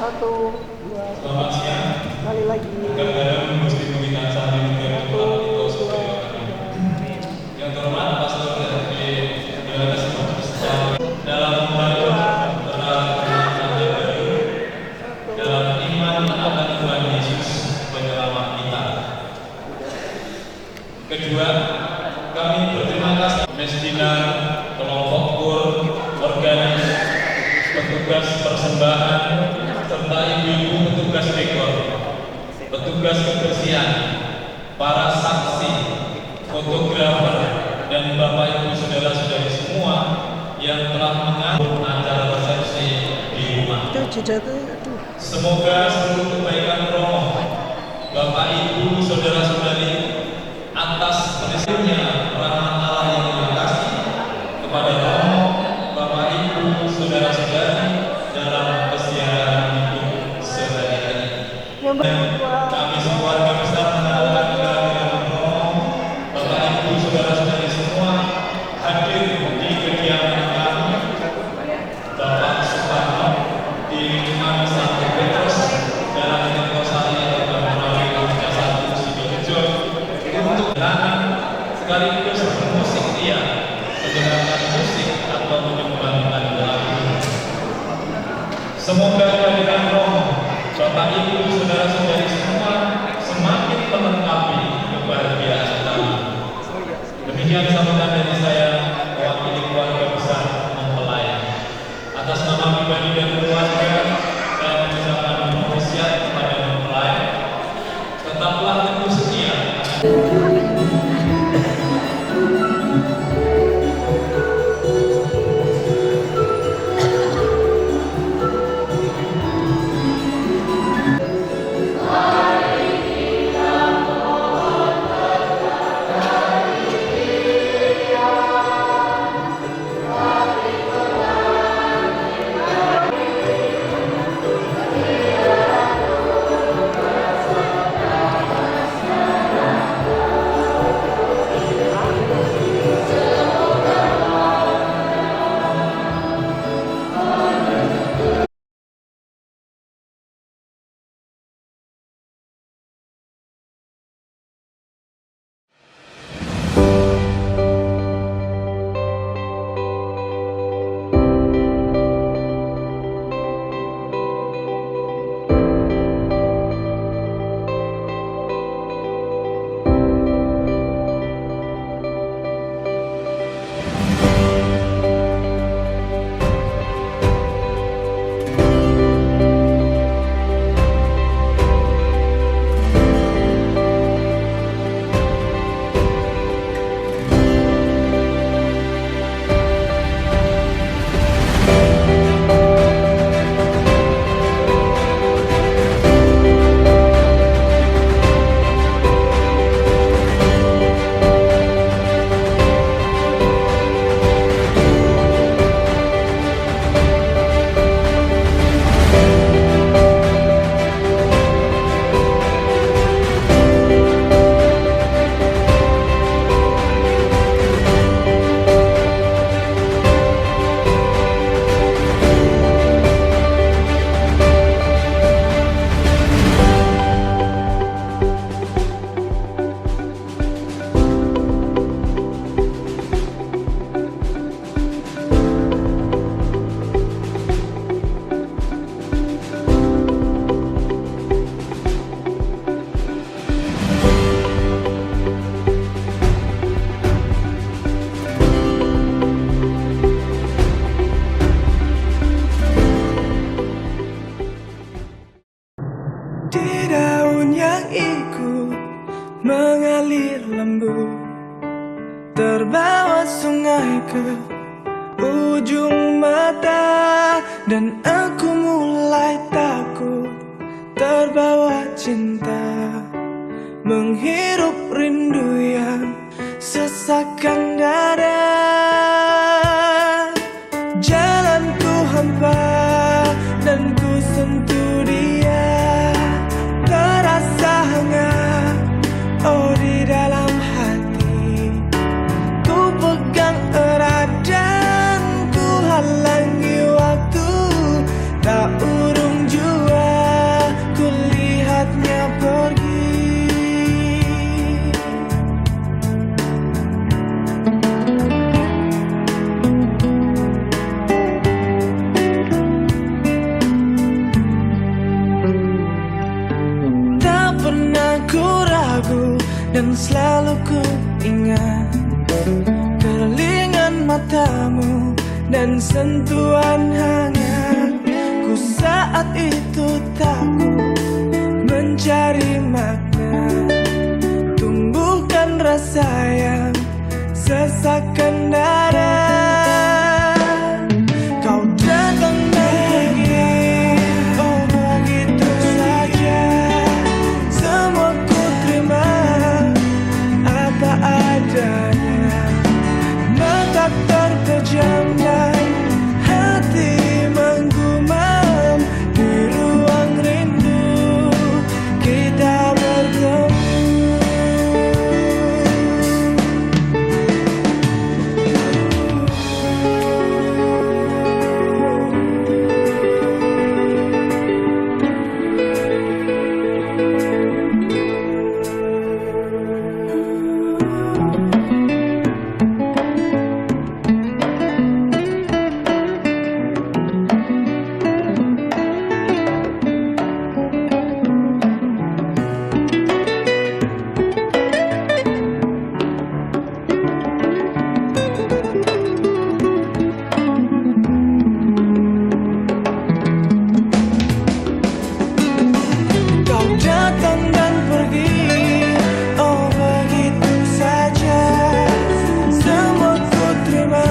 Satu, dua, Selamat siang. sekali lagi. Rekan-rekan Gusti Pembinaan Santri Negara Satu, Kepala Tito dua, Supaya tiga. yang terhormat Pastor dari Yohanes Baptista dalam petugas persembahan, serta ibu-ibu petugas dekor, petugas kebersihan, para saksi, fotografer, dan Bapak Ibu saudara-saudari semua yang telah mengatur acara resepsi di rumah. Semoga seluruh kebaikan Romo, Bapak Ibu saudara-saudari, atas penisnya rahmat Allah yang dikasih kepada Romo, Bapak Ibu saudara-saudari dalam keseharian hidup sehari-hari. Kami sekeluarga besar mendoakan kehadiran Romo, Bapak Ibu saudara-saudari semua hadir di kegiatan kami. Bapak Suparno di lingkungan Santo Petrus dalam Pentecostal melalui Jasa Sidoarjo untuk anak sekaligus musik dia mendengarkan musik atau menyumbangkan lagu. Semoga kehadiran Romo, Bapak Ibu saudara-saudari semua semakin melengkapi kebahagiaan kami. Demikian sambutan dari saya mewakili keluarga besar mempelai. Atas nama pribadi dan keluarga, saya mengucapkan wasiat kepada mempelai, tetaplah teguh setia. mengalir lembut, terbawa sungai ke ujung mata, dan aku mulai takut, terbawa cinta, menghirup rindu yang sesakkan dada. Jalanku hampa dan ku sentuh dia, terasa hangat, oh di dalam hati. Ku pegang erat dan ku halangi waktu, tak urung jua ku lihatnya pergi. Tak pernah ku ragu dan selalu ku ingat kerlingan matamu dan sentuhan hangat. saat itu takut mencari makna, tumbuhkan rasa yang sesakkan dada. Kau datang dan pergi, oh begitu saja. Semua ku terima apa adanya. Mata terpejam dan hati menggumam. Di ruang rindu kita bertemu. Kau datang dan pergi, oh begitu saja. Semua ku terima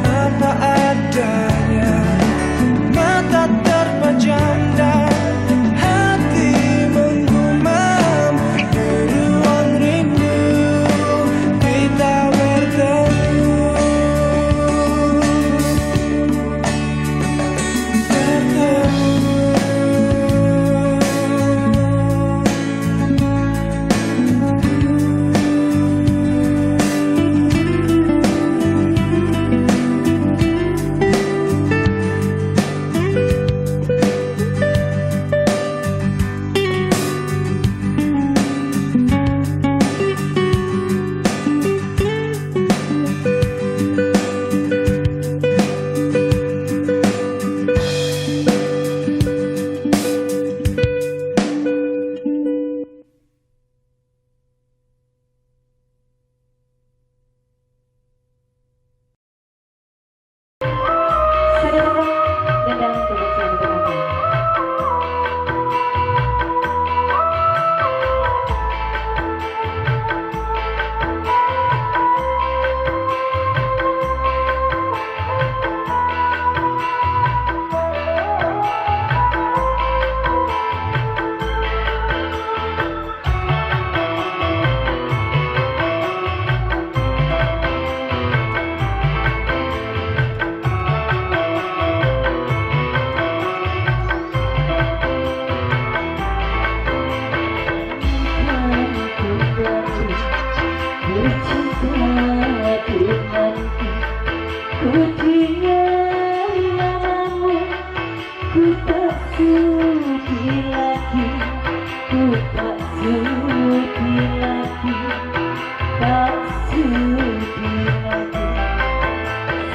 apa adanya. Mata terpejam dan hati menggumam. Di ruang rindu kita bertemu.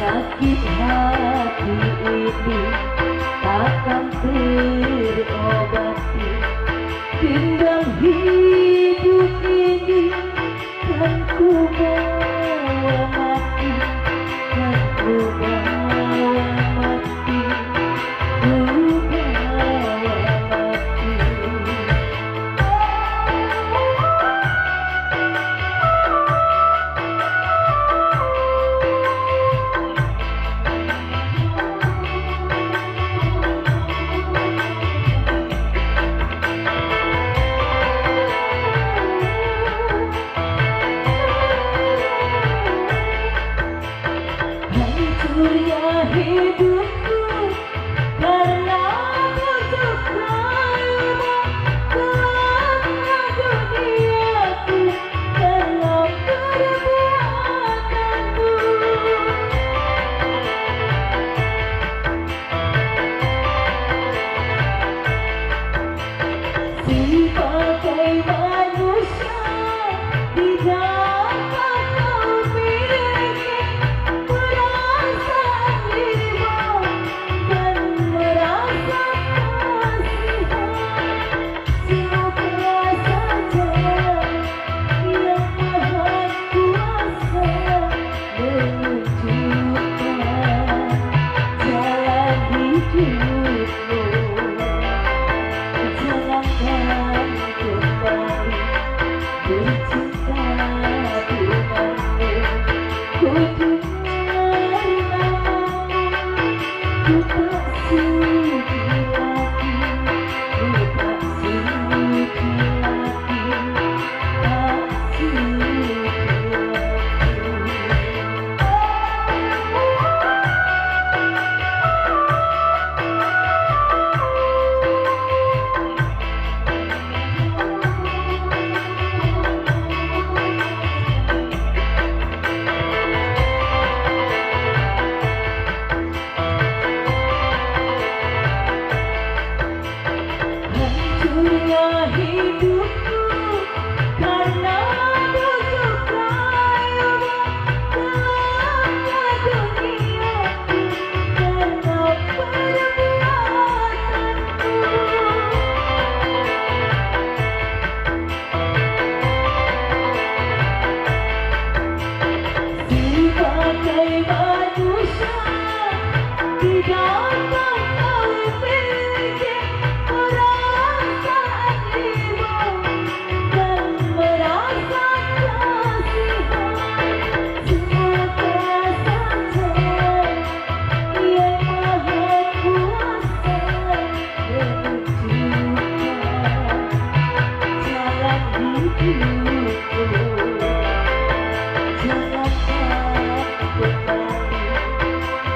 Sakit hati ini takkan terobati. Tinggal hidup ini kan ku bawa mati, kan ku bawa mati, ku bawa mati. Hancurnya hidupku karena butuh kamu, karena duniaku karena perbuatanmu. Sebagai manusia tidak kau miliki perasaan riba dan merasa kasihan. Siapa saja yang maha kuasa menunjukkan jalan hidup.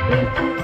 Aku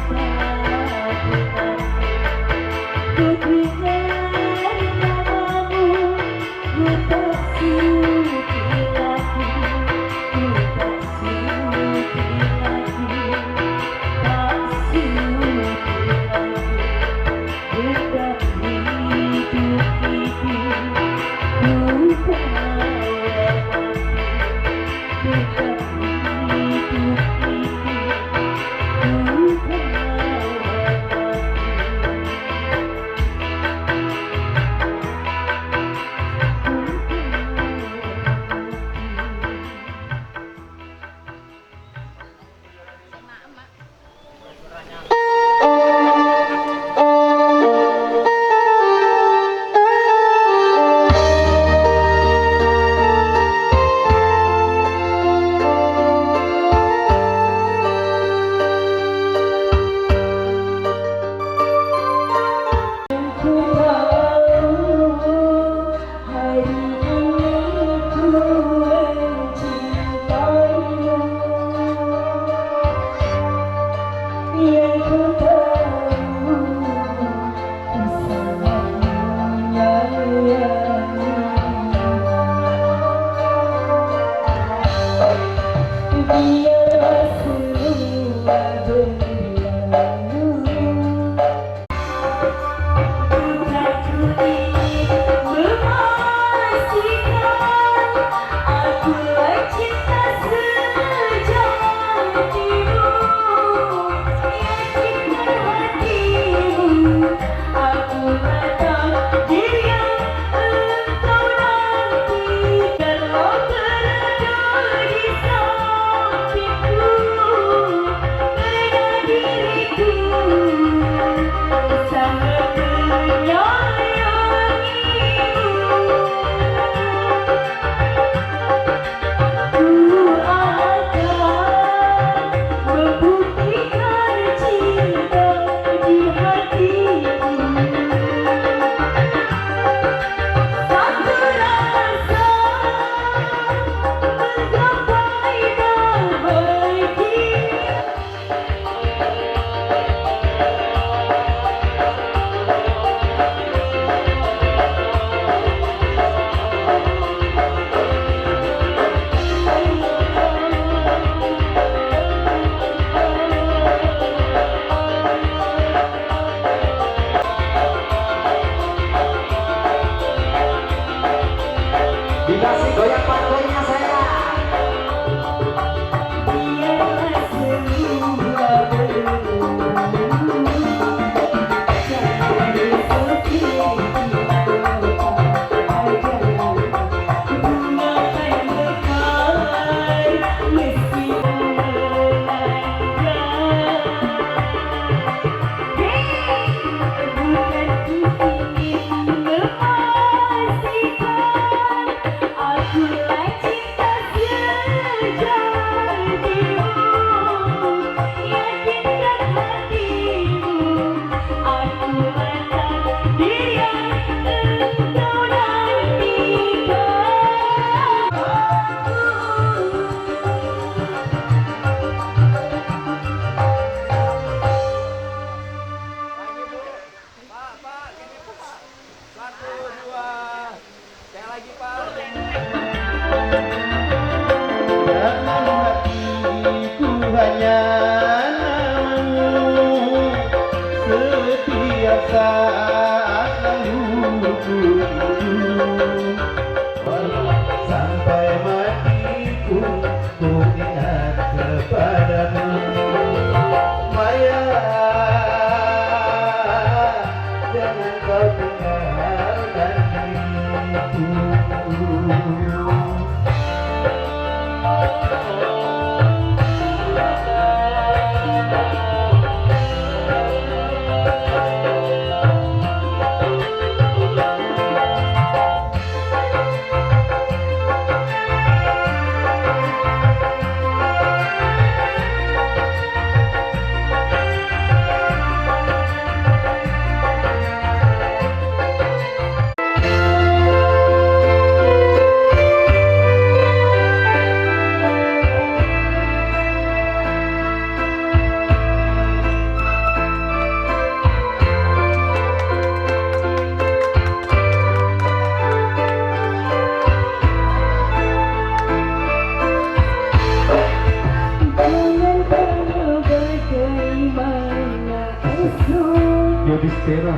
Sera.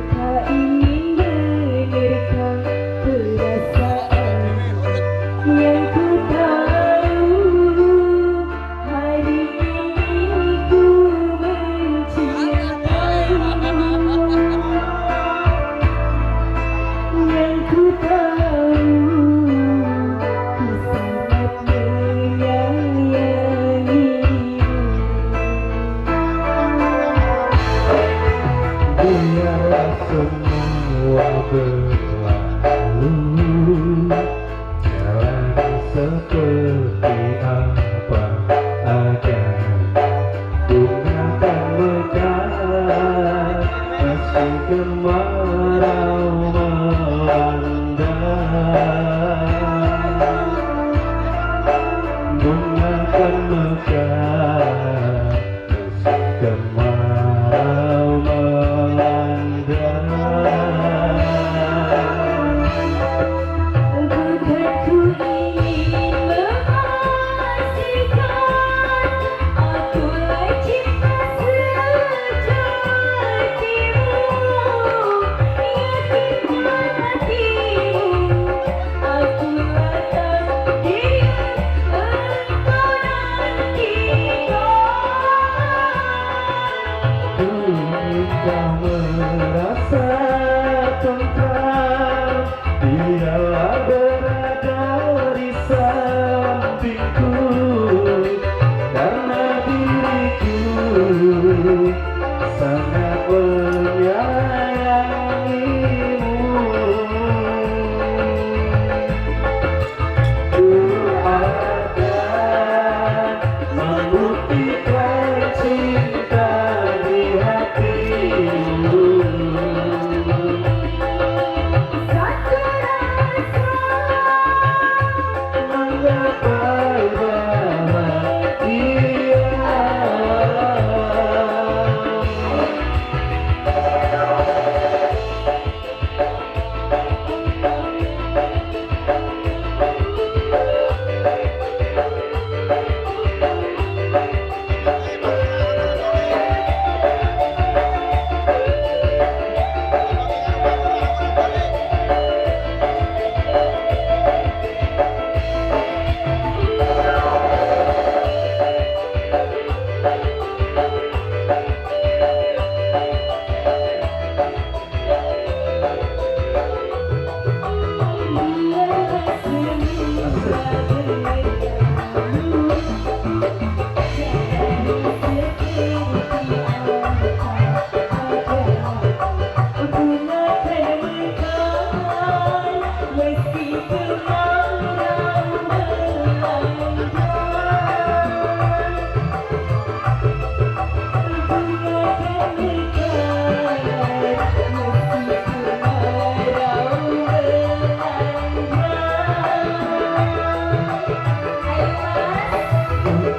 Tak ingin menerka perasaan yang ku tahu. Hari ini ku mencintaimu, yang ku tahu ku sangat menyayangimu. Biarlah semua berlalu, jalan seperti apa adanya. Bunga kan mekar, meski kemarau melanda. Bunga kan mekar, meski kemarau melanda. Bukan ku ingin memastikan akulah cinta sejatimu. Yakinkan hatimu, akulah takdir engkau nantikan. Ku ingin kau merasa tentram, biarlah berada di sampingku, karena diriku sangat menyayangimu. Ku akan membuktikan cinta di hatimu. Satu rasa Mengapa bahagia?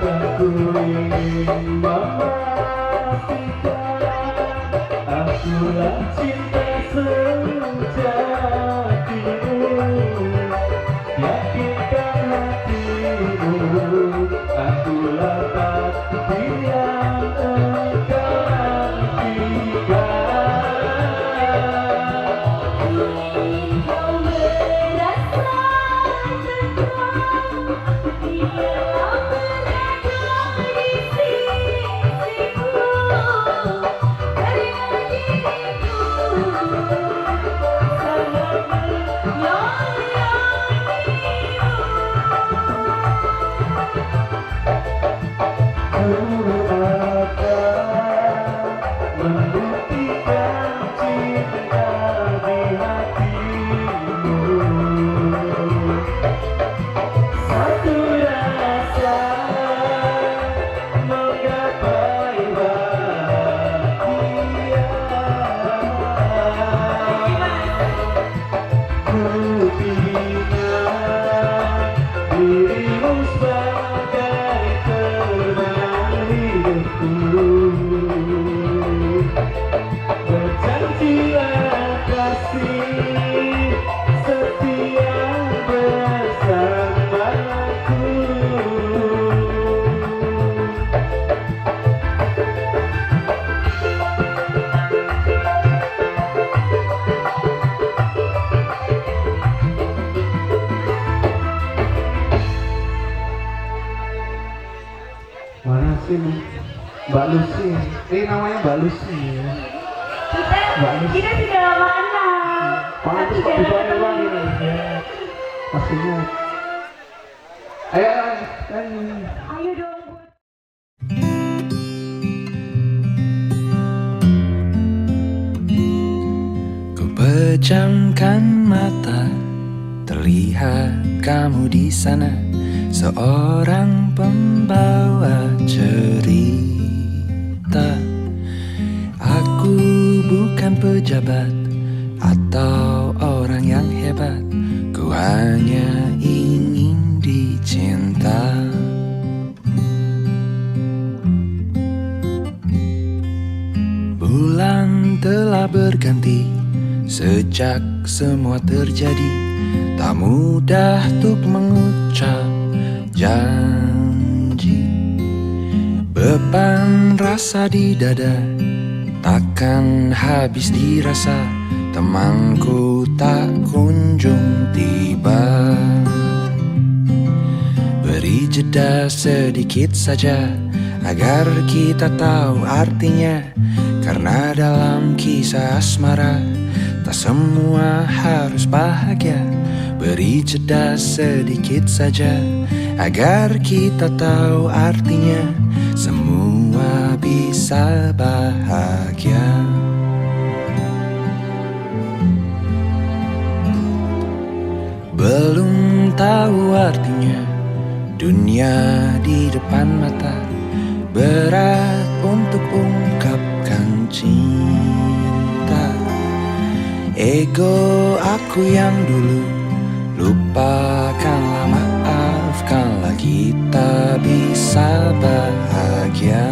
Aku ingin memastikan akulah cinta sejatimu. Yakinkan hatimu, akulah takdir yang engkau nantikan. kau merasa tentram, biarlah berada di sisiku, karena diriku sangat menyayangimu. Ku Mbak Lucy. Namanya Mbak Lucy. Kita sudah lama kenal. Pantes kok bisa doang ini. Pastinya. Ayo, Ayo dong. Ku pejamkan mata, terlihat kamu di sana, seorang pembawa cerita. Aku bukan pejabat atau orang yang hebat, ku hanya ingin dicinta. Bulan telah berganti sejak semua terjadi, tak mudah untuk mengucap janji. Beban rasa di dada takkan habis dirasa, temanku tak kunjung tiba. Beri jeda sedikit saja agar kita tahu artinya, karena dalam kisah asmara tak semua harus bahagia. Beri jeda sedikit saja agar kita tahu artinya, semua bisa bahagia. Belum tahu artinya dunia di depan mata, berat untuk ungkapkan cinta. Ego aku yang dulu, lupakanlah, maafkanlah, kita bisa bahagia.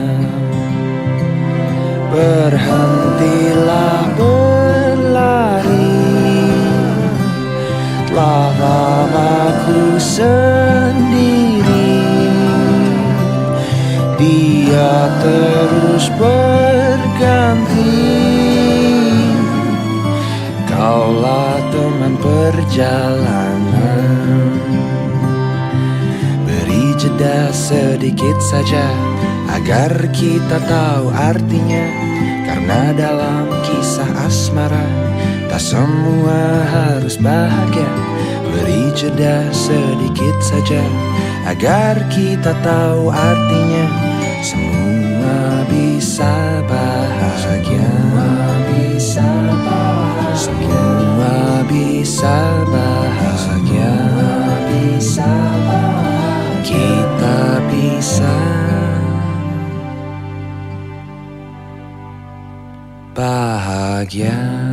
Berhentilah berlari, telah lama ku sendiri. Dia terus berganti, kaulah teman perjalanan. Beri jeda sedikit saja agar kita tahu artinya, karena dalam kisah asmara tak semua harus bahagia. Beri jeda sedikit saja agar kita tahu artinya, semua bisa bahagia. Semua bisa bahagia. Kita bisa bahagia.